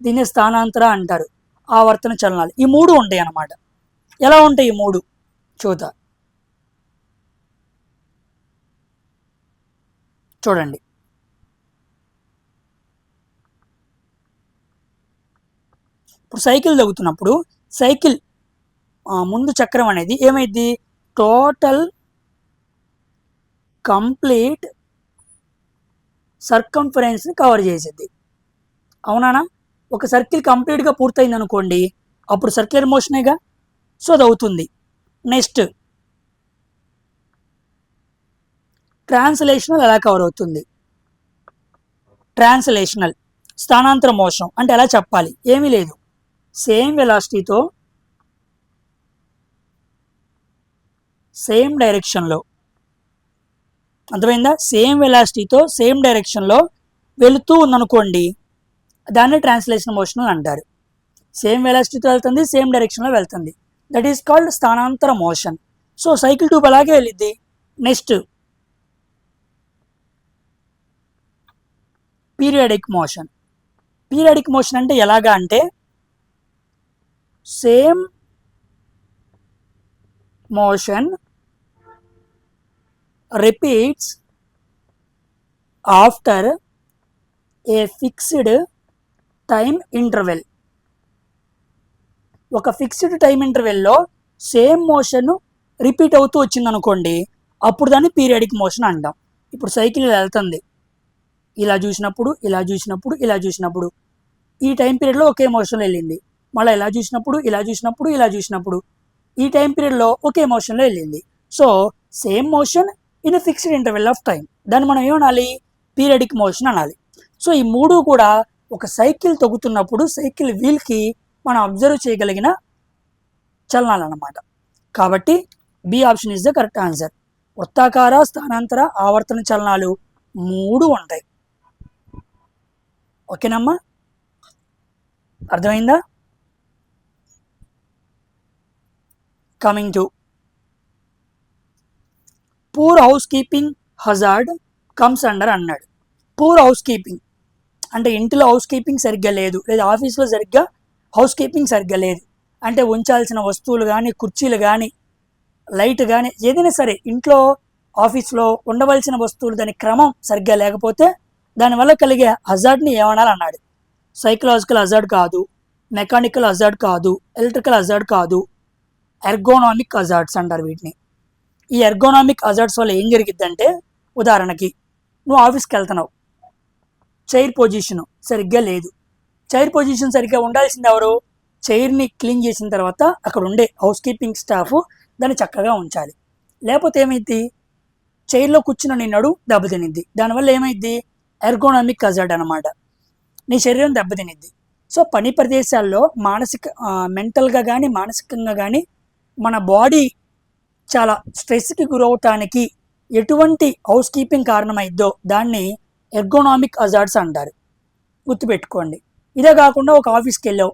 దీన్ని స్థానాంతర అంటారు. ఆవర్తన చలనాలు ఈ మూడు ఉంటాయి అన్నమాట. ఎలా ఉంటాయి ఈ మూడు చూద్దాం. చూడండి, ఇప్పుడు సైకిల్ తగ్గుతున్నప్పుడు సైకిల్ ముందు చక్రం అనేది ఏమైంది? టోటల్ కంప్లీట్ సర్కంఫరెన్స్ని కవర్ చేసేది. అవునా? ఒక సర్కిల్ కంప్లీట్గా పూర్తయింది అనుకోండి, అప్పుడు సర్క్యులర్ మోషనేగా, సో అది అవుతుంది. నెక్స్ట్ ట్రాన్స్లేషనల్ ఎలా కవర్ అవుతుంది? ట్రాన్స్లేషనల్ స్థానాంతర మోషన్ అంటే ఎలా చెప్పాలి? ఏమీ లేదు, సేమ్ వెలాసిటీతో సేమ్ డైరెక్షన్లో, అర్థమైందా? సేమ్ వెలాసిటీతో సేమ్ డైరెక్షన్లో వెళుతూ ఉందనుకోండి, దాన్ని ట్రాన్స్లేషన్ మోషన్ అంటారు. సేమ్ వెలాసిటీతో వెళ్తుంది, సేమ్ డైరెక్షన్లో వెళ్తుంది, దట్ ఈస్ కాల్డ్ స్థానాంతర మోషన్. సో సైకిల్ ట్యూబ్ అలాగే వెళ్ళిద్ది. Next periodic motion. Periodic motion అంటే ఎలాగా అంటే same motion repeats after a fixed time interval. ఒక ఫిక్స్డ్ టైం ఇంటర్వెల్లో సేమ్ మోషన్ రిపీట్ అవుతూ వచ్చింది అనుకోండి, అప్పుడు దాన్ని పీరియాడిక్ మోషన్ అంటాం. ఇప్పుడు సైకిల్ ఇలా వెళ్తుంది, ఇలా చూసినప్పుడు ఇలా చూసినప్పుడు ఇలా చూసినప్పుడు ఈ టైం పీరియడ్లో ఒకే మోషన్లో వెళ్ళింది, మళ్ళీ ఇలా చూసినప్పుడు ఇలా చూసినప్పుడు ఇలా చూసినప్పుడు ఈ టైం పీరియడ్లో ఒకే మోషన్లో వెళ్ళింది. So same motion in fixed interval of time, దాన్ని మనం ఏమనాలి? పీరియాడిక్ మోషన్ అనాలి. సో ఈ మూడు కూడా ఒక సైకిల్ తొక్కుతున్నప్పుడు సైకిల్ వీల్కి మనం అబ్జర్వ్ చేయగలిగిన చలనాలు అన్నమాట. కాబట్టి B option is the correct answer. వృత్తాకార, స్థానాంతర, ఆవర్తన చలనాలు మూడు ఉంటాయి. ఓకేనమ్మా? అర్థమైందా? Coming to poor house keeping hazard comes under అన్నాడు. పూర్ హౌస్ కీపింగ్ అంటే ఇంటిలో హౌస్ కీపింగ్ సరిగ్గా లేదు, లేదా ఆఫీస్లో సరిగ్గా హౌస్ కీపింగ్ సరిగ్గా లేదు అంటే ఉంచాల్సిన వస్తువులు కానీ, కుర్చీలు కానీ, లైట్ కానీ, ఏదైనా సరే ఇంట్లో ఆఫీస్లో ఉండవలసిన వస్తువులు దాని క్రమం సరిగ్గా లేకపోతే దానివల్ల కలిగే హజార్డ్ని ఏమనాలన్నాడు. సైకలాజికల్ హజార్డ్ కాదు, మెకానికల్ హజార్డ్ కాదు, ఎలక్ట్రికల్ హజార్డ్ కాదు, ఎర్గోనామిక్ హజార్డ్స్ అంటారు వీటిని. ఈ ఎర్గోనామిక్ హజార్డ్స్ వల్ల ఏం జరిగిద్దంటే, ఉదాహరణకి నువ్వు ఆఫీస్కి వెళ్తున్నావు, చైర్ పొజిషన్ సరిగ్గా లేదు. చైర్ పొజిషన్ సరిగ్గా ఉండాల్సింది ఎవరు? చైర్ని క్లీన్ చేసిన తర్వాత అక్కడ ఉండే హౌస్ కీపింగ్ స్టాఫ్ దాన్ని చక్కగా ఉంచాలి. లేకపోతే ఏమైద్ది? చైర్లో కూర్చున్న నీ నడు దెబ్బతినిద్ది. దానివల్ల ఏమైద్ది? ఎర్గోనామిక్ హజార్డ్ అనమాట, నీ శరీరం దెబ్బతినిద్ది. సో పని ప్రదేశాల్లో మెంటల్గా కానీ మానసికంగా కానీ మన బాడీ చాలా స్ట్రెస్కి గురవటానికి ఎటువంటి హౌస్ కీపింగ్ కారణమైద్దో దాన్ని ఎర్గోనామిక్ హజార్డ్స్ అంటారు. గుర్తుపెట్టుకోండి. ఇదే కాకుండా ఒక ఆఫీస్కి వెళ్ళావు,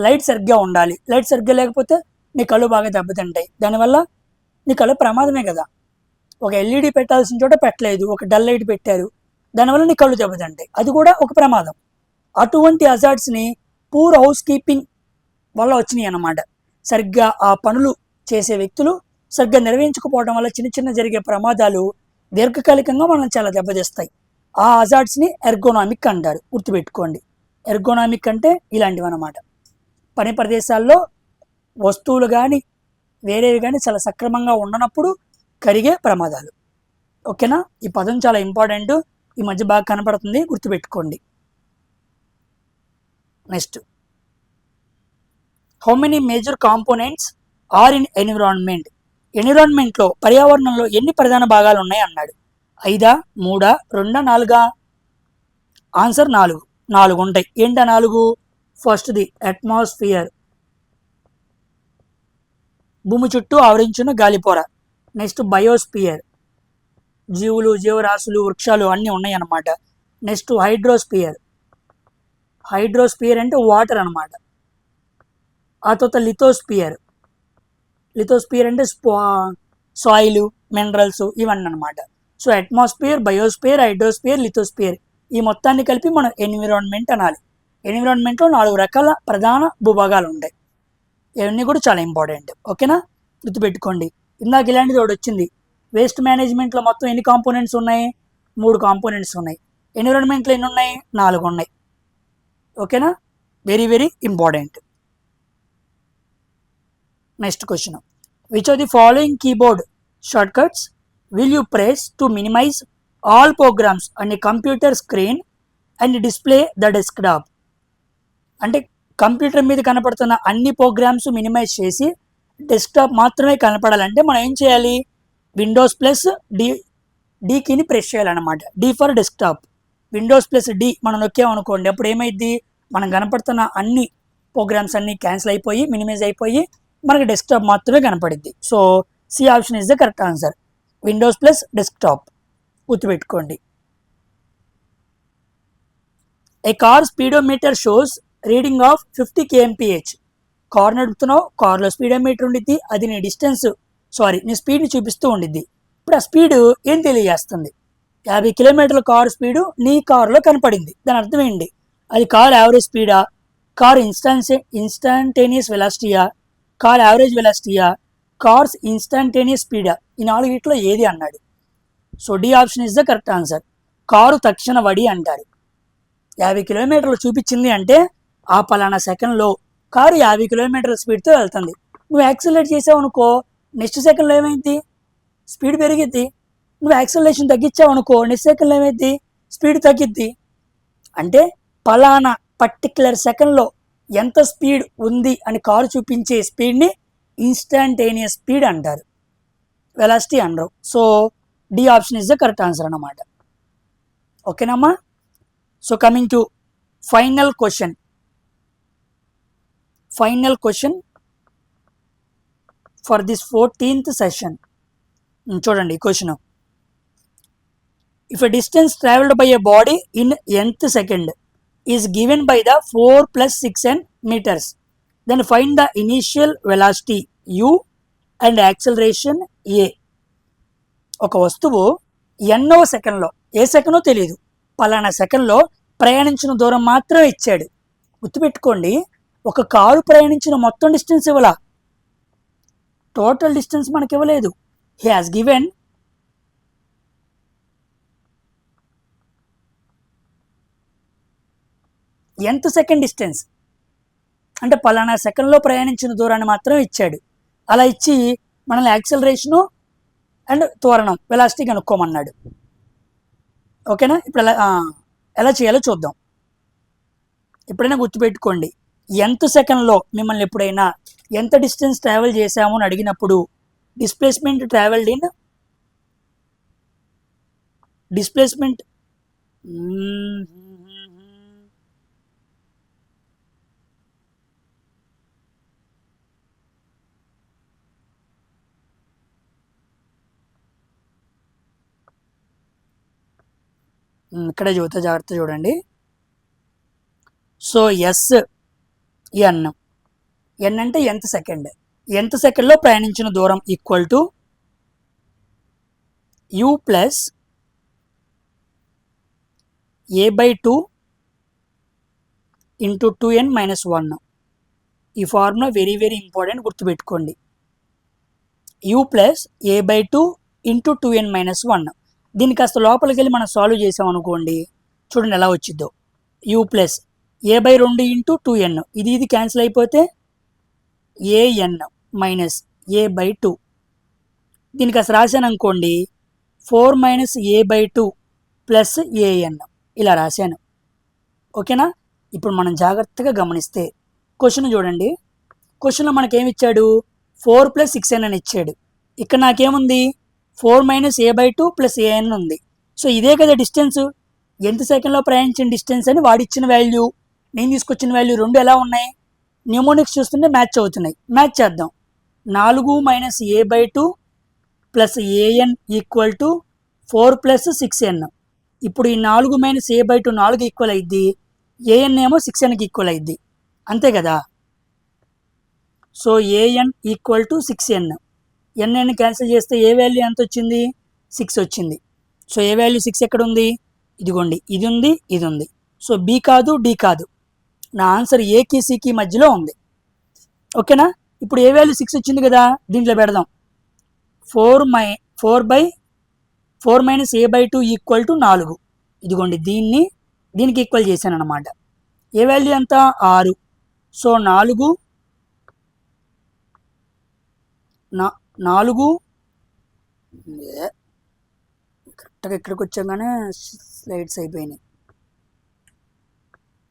లైట్ సరిగ్గా ఉండాలి, లైట్ సరిగ్గా లేకపోతే నీ కళ్ళు బాగా దెబ్బతింటాయి, దానివల్ల నీ కళ్ళు ప్రమాదమే కదా. ఒక ఎల్ఈడి పెట్టాల్సిన చోట పెట్టలేదు, ఒక డల్ లైట్ పెట్టారు, దానివల్ల నీ కళ్ళు దెబ్బతింటాయి, అది కూడా ఒక ప్రమాదం. అటువంటి హజార్డ్స్ని పూర్ హౌస్ కీపింగ్ వల్ల వచ్చినాయి అన్నమాట. సరిగ్గా ఆ పనులు చేసే వ్యక్తులు సరిగ్గా నిర్వహించకపోవడం వల్ల చిన్న చిన్న జరిగే ప్రమాదాలు దీర్ఘకాలికంగా మనల్ని చాలా దెబ్బతీస్తాయి. ఆ హజార్డ్స్ని ఎర్గోనామిక్ అంటారు, గుర్తుపెట్టుకోండి. ఎర్గోనామిక్ అంటే ఇలాంటివి అన్నమాట. పని ప్రదేశాల్లో వస్తువులు కానీ వేరేవి కానీ చాలా సక్రమంగా ఉండనప్పుడు కలిగే ప్రమాదాలు. ఓకేనా, ఈ పదం చాలా ఇంపార్టెంట్, ఈ మధ్య బాగా కనపడుతుంది, గుర్తుపెట్టుకోండి. Next, how many major components are in environment? ఎన్విరాన్మెంట్లో పర్యావరణంలో ఎన్ని ప్రధాన భాగాలు ఉన్నాయి అన్నాడు. 5, 3, 2, 4? ఆన్సర్ 4. 4 ఉంటాయి. ఏంటా 4? ఫస్ట్ది అట్మాస్ఫియర్, భూమి చుట్టూ ఆవరించిన గాలిపొర. నెక్స్ట్ బయోస్పియర్, జీవులు, జీవరాశులు, వృక్షాలు అన్నీ ఉన్నాయి అన్నమాట. నెక్స్ట్ హైడ్రోస్పియర్, హైడ్రోస్పియర్ అంటే వాటర్ అన్నమాట. ఆ తర్వాత లిథోస్పియర్, లిథోస్పియర్ అంటే సాయిల్, మినరల్స్ ఇవన్నీ అనమాట. So atmosphere, biosphere, hydrosphere, lithosphere, ఈ మొత్తాన్ని కలిపి మనం ఎన్విరాన్మెంట్ అనాలి. ఎన్విరాన్మెంట్లో 4 రకాల ప్రధాన భూభాగాలు ఉంటాయి. ఇవన్నీ కూడా చాలా ఇంపార్టెంట్. ఓకేనా, గుర్తుపెట్టుకోండి. ఇందాక ఇలాంటిది ఒకటి వచ్చింది, వేస్ట్ మేనేజ్మెంట్లో మొత్తం ఎన్ని కాంపోనెంట్స్ ఉన్నాయి? 3 కాంపోనెంట్స్ ఉన్నాయి. ఎన్విరాన్మెంట్లో ఎన్ని ఉన్నాయి? 4 ఉన్నాయి. ఓకేనా, very very important. Next question, which of the following keyboard shortcuts will you press to minimize all programs and computer screen and display the desktop? అంటే కంప్యూటర్ మీద కనపడుతున్న అన్ని ప్రోగ్రామ్స్ మినిమైజ్ చేసి డెస్క్టాప్ మాత్రమే కనపడాలంటే మనం ఏం చేయాలి? విండోస్ ప్లస్ డి కీని ప్రెస్ చేయాలన్నమాట. D for desktop. Windows plus D మనం నొక్కామనుకోండి, అప్పుడు ఏమైంది? మనం కనపడుతున్న అన్ని ప్రోగ్రామ్స్ అన్నీ క్యాన్సిల్ అయిపోయి మినిమైజ్ అయిపోయి మనకి డెస్క్టాప్ మాత్రమే కనపడిద్ది. So C option is the correct answer, windows plus desktop. గుర్తుపెట్టుకోండి. A car speedometer shows reading of 50 kmph. Car నడుపుతున్నావు, కార్లో స్పీడోమీటర్ ఉండిద్ది, అది నీ నీ స్పీడ్ని చూపిస్తూ ఉండిద్ది. ఇప్పుడు ఆ స్పీడ్ ఏం తెలియజేస్తుంది? 50 కిలోమీటర్ల కారు స్పీడు నీ కారులో కనపడింది. దాని అర్థం ఏంటి? అది కార్ యావరేజ్ స్పీడా, కార్ ఇన్స్టాంటేనియస్ వెలాసిటీయా, కార్ యావరేజ్ వెలాసిటీయా, కార్స్ ఇన్స్టాంటేనియస్ స్పీడా? ఈ 4 ఏది అన్నాడు. So D option is the correct answer, car తక్షణ వడి అంటారు. 50 కిలోమీటర్లు చూపించింది అంటే ఆ పలానా సెకండ్లో కారు 50 కిలోమీటర్ల స్పీడ్తో వెళ్తుంది. నువ్వు యాక్సిలరేట్ చేసావు అనుకో, నెక్స్ట్ సెకండ్లో ఏమైంది? స్పీడ్ పెరిగిద్ది. నువ్వు యాక్సిలరేషన్ తగ్గించావు అనుకో, నెక్స్ట్ సెకండ్లో ఏమైంది? స్పీడ్ తగ్గిద్ది. అంటే పలానా పర్టిక్యులర్ సెకండ్లో ఎంత స్పీడ్ ఉంది అని కారు చూపించే స్పీడ్ని ఇన్స్టాంటేనియస్ స్పీడ్ అంటారు, వెలాసిటీ అనరు. So D option is the correct answer అన్నమాట. ఓకేనమ్మా. So coming to final question for this 14th session. చూడండి question, if a distance travelled by a body in nth second is given by the 4 + 6n meters, then find the initial velocity u and acceleration a. ఒక వస్తువు ఎన్నవ సెకండ్లో, ఏ సెకండో తెలియదు, పలానా సెకండ్లో ప్రయాణించిన దూరం మాత్రమే ఇచ్చాడు. గుర్తుపెట్టుకోండి, ఒక కారు ప్రయాణించిన మొత్తం డిస్టెన్స్ ఇవ్వాల, టోటల్ డిస్టెన్స్ మనకి ఇవ్వలేదు. He has given nth second distance, అంటే పలానా సెకండ్లో ప్రయాణించిన దూరాన్ని మాత్రం ఇచ్చాడు. అలా ఇచ్చి మనల్ని యాక్సిలరేషను అండ్ త్వరణం వెలాసిటీ కనుక్కోమన్నాడు. ఓకేనా, ఇప్పుడు ఎలా చేయాలో చూద్దాం. ఎప్పుడైనా గుర్తుపెట్టుకోండి, nth సెకండ్లో మిమ్మల్ని ఎప్పుడైనా ఎంత డిస్టెన్స్ ట్రావెల్ చేశాము అని అడిగినప్పుడు డిస్ప్లేస్మెంట్ ట్రావెల్డ్ ఇన్ డిస్ప్లేస్మెంట్ ఇక్కడే చూస్తే జాగ్రత్త చూడండి. సో ఎన్ అంటే nth సెకండ్లో ప్రయాణించిన దూరం equal to u plus a/2 × 2n - 1. ఈ ఫార్ములా వెరీ వెరీ ఇంపార్టెంట్, గుర్తుపెట్టుకోండి. u plus a by 2 into 2n minus 1. దీన్ని కాస్త లోపలికి వెళ్ళి మనం సాల్వ్ చేసాం అనుకోండి, చూడండి ఎలా వచ్చిద్దో. u plus a by 2 into 2n, ఇది క్యాన్సిల్ అయిపోతే an మైనస్ a బై 2. దీనికి కాస్త రాశాను అనుకోండి, 4 minus a by 2 plus an, ఇలా రాశాను. ఓకేనా? ఇప్పుడు మనం జాగ్రత్తగా గమనిస్తే క్వశ్చన్ చూడండి. క్వశ్చన్లో మనకేమి ఇచ్చాడు, 4 ప్లస్ 6n అని ఇచ్చాడు. ఇక్కడ నాకేముంది, 4 minus a by 2 plus an ఉంది. సో ఇదే కదా డిస్టెన్స్, ఎంత సెకండ్లో ప్రయాణించిన డిస్టెన్స్ అని వాడిచ్చిన వాల్యూ, నేను తీసుకొచ్చిన వాల్యూ రెండు ఎలా ఉన్నాయి, న్యూమోనిక్స్ చూస్తుంటే మ్యాచ్ అవుతున్నాయి. మ్యాచ్ చేద్దాం. 4 minus a by 2 plus an equal to 4 plus 6n. ఇప్పుడు ఈ 4 మైనస్ a బై 2 4 ఈక్వల్ అయింది, an ఏమో 6nకి ఈక్వల్ అయింది, అంతే కదా. So an equal to 6n. n cancel చేస్తే ఏ వాల్యూ ఎంత వచ్చింది, 6 వచ్చింది. సో ఏ వాల్యూ 6 ఎక్కడ ఉంది, ఇదిగోండి, ఇది ఉంది, ఇది ఉంది. సో బి కాదు, డి కాదు, నా ఆన్సర్ ఏకి సికి మధ్యలో ఉంది. ఓకేనా? ఇప్పుడు ఏ వాల్యూ 6 వచ్చింది కదా, దీంట్లో పెడదాం. 4 minus a by 2 equal to 4. ఇదిగోండి, దీనికి ఈక్వల్ చేశాను అనమాట. ఏ వాల్యూ ఎంత, 6. సో 4 కరెక్ట్గా ఇక్కడికి వచ్చాగానే స్లైడ్స్ అయిపోయినాయి.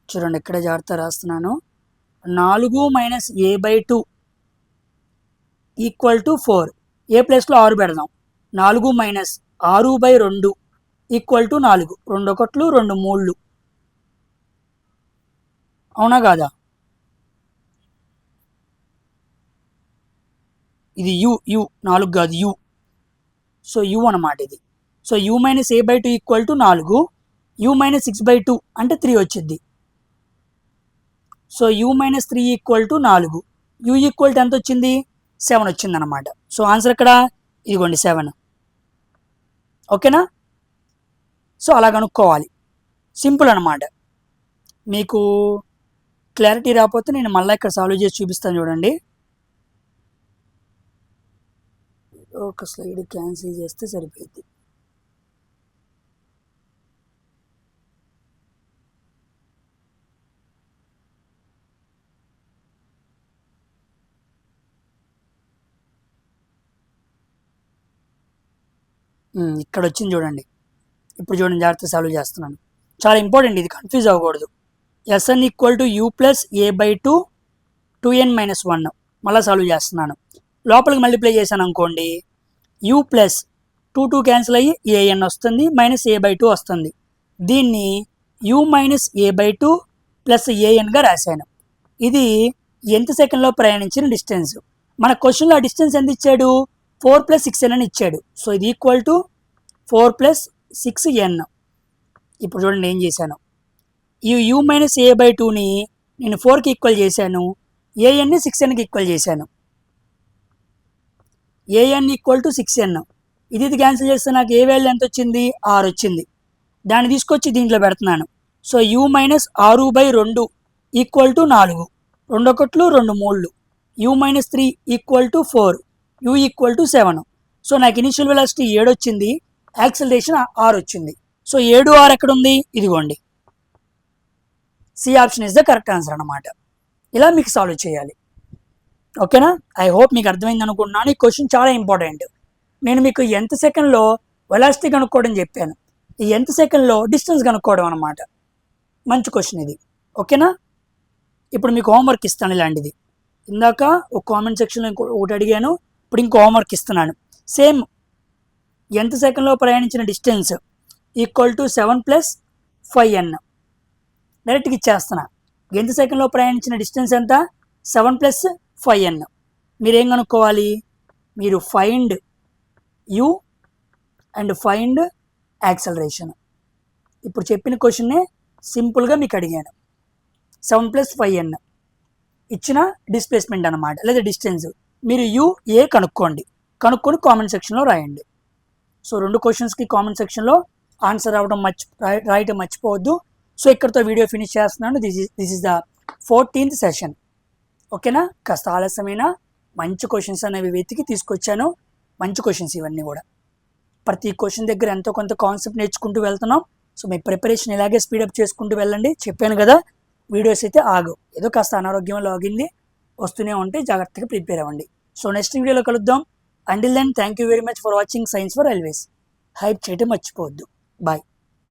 చూడండి, ఇక్కడ జాగ్రత్త రాస్తున్నాను. 4 minus a by 2 equal to 4. ఏ ప్లేస్లో 6 పెడదాం. 4 మైనస్ 6 బై 2 ఈక్వల్ టు 4. 2 1 2 3. అవునా కాదా? ఇది యు 4 కాదు, యు. సో యు అనమాట ఇది. So you minus a by 2 equal to 4. You minus 6 by 2 అంటే 3 వచ్చింది. So you minus 3 equal to 4. You equal to ఎంత వచ్చింది, 7 వచ్చింది అనమాట. సో ఆన్సర్ ఇక్కడ ఇదిగోండి 7. ఓకేనా? సో అలా కనుక్కోవాలి, సింపుల్ అనమాట. మీకు క్లారిటీ రాకపోతే నేను మళ్ళీ ఇక్కడ సాల్వ్ చేసి చూపిస్తాను. చూడండి, ఒక స్లైడ్ క్యాన్సిల్ చేస్తే సరిపోయింది. ఇక్కడ వచ్చింది చూడండి. ఇప్పుడు చూడండి, జాగ్రత్త సాల్వ్ చేస్తున్నాను. చాలా ఇంపార్టెంట్, ఇది కన్ఫ్యూజ్ అవ్వకూడదు. Sn equal to u plus a by 2 2n minus 1. మళ్ళీ సాల్వ్ చేస్తున్నాను. లోపలికి మల్టిప్లై చేశాను అనుకోండి, u ప్లస్ 2 క్యాన్సిల్ అయ్యి an వస్తుంది, మైనస్ a బై 2 వస్తుంది. దీన్ని u minus a by 2 plus anగా రాశాను. ఇది ఎంత సెకండ్లో ప్రయాణించిన డిస్టెన్స్. మన క్వశ్చన్లో ఆ డిస్టెన్స్ ఎంత ఇచ్చాడు, 4 ప్లస్ 6n అని ఇచ్చాడు. సో ఇది ఈక్వల్ టు 4 ప్లస్ 6n. ఇప్పుడు చూడండి ఏం చేశాను, ఈ u మైనస్ a బై 2ని నేను 4కి ఈక్వల్ చేశాను, anని 6nకి ఈక్వల్ చేశాను. an equal to 6n. ఇది క్యాన్సిల్ చేస్తే నాకు ఏ వాల్యూ ఎంత వచ్చింది, 6 వచ్చింది. దాన్ని తీసుకొచ్చి దీంట్లో పెడుతున్నాను. So u minus 6 by 2 equal to 4. 2 1 2 3. u minus 3 equal to 4. u equal to 7. So నాకు ఇనిషియల్ వెలాసిటీ 7 వచ్చింది, యాక్సిలరేషన్ 6 వచ్చింది. సో 7 6 ఎక్కడ ఉంది, ఇదిగోండి, C option is the correct answer అనమాట. ఇలా మీకు సాల్వ్ చేయాలి. ఓకేనా? ఐ హోప్ మీకు అర్థమైంది అనుకుంటున్నాను. ఈ క్వశ్చన్ చాలా ఇంపార్టెంట్. నేను మీకు ఎంత సెకండ్లో వెలాసిటీ కనుక్కోవడం చెప్పాను, ఈ ఎంత సెకండ్లో డిస్టెన్స్ కనుక్కోవడం అనమాట. మంచి క్వశ్చన్ ఇది. ఓకేనా? ఇప్పుడు మీకు హోంవర్క్ ఇస్తాను ఇలాంటిది. ఇందాక ఒక కామెంట్ సెక్షన్లో ఒకటి అడిగాను, ఇప్పుడు ఇంకో హోంవర్క్ ఇస్తున్నాను. సేమ్ ఎంత సెకండ్లో ప్రయాణించిన distance equal to 7 plus 5n. డైరెక్ట్గా ఇచ్చేస్తున్నా. ఎంత సెకండ్లో ప్రయాణించిన డిస్టెన్స్ ఎంత, 7 ప్లస్ 5n. మీరేం కనుక్కోవాలి, మీరు find u and find acceleration. ఇప్పుడు చెప్పిన క్వశ్చన్నే సింపుల్గా మీకు అడిగాను. 7 ప్లస్ 5n ఇచ్చిన డిస్ప్లేస్మెంట్ అనమాట, లేదా డిస్టెన్స్. మీరు a కనుక్కొని కామెంట్ సెక్షన్లో రాయండి. సో 2 క్వశ్చన్స్కి కామెంట్ సెక్షన్లో ఆన్సర్ రాయటం మర్చిపోవద్దు. సో ఇక్కడితో వీడియో ఫినిష్ చేస్తున్నాను. This is the 14th session. ఓకేనా? కాస్త ఆలస్యమైన మంచి క్వశ్చన్స్ అనేవి వెతికి తీసుకొచ్చాను. మంచి క్వశ్చన్స్ ఇవన్నీ కూడా. ప్రతి క్వశ్చన్ దగ్గర ఎంతో కొంత కాన్సెప్ట్ నేర్చుకుంటూ వెళ్తున్నాం. సో మీ ప్రిపరేషన్ ఇలాగే స్పీడప్ చేసుకుంటూ వెళ్ళండి. చెప్పాను కదా, వీడియోస్ అయితే ఆగవు. ఏదో కాస్త అనారోగ్యం లాగింది, వస్తూనే ఉంటే జాగ్రత్తగా ప్రిపేర్ అవ్వండి. సో నెక్స్ట్ వీడియోలో కలుద్దాం. Until then thank you very much for watching science for always. Hype చేయటం మర్చిపోవద్దు. బాయ్.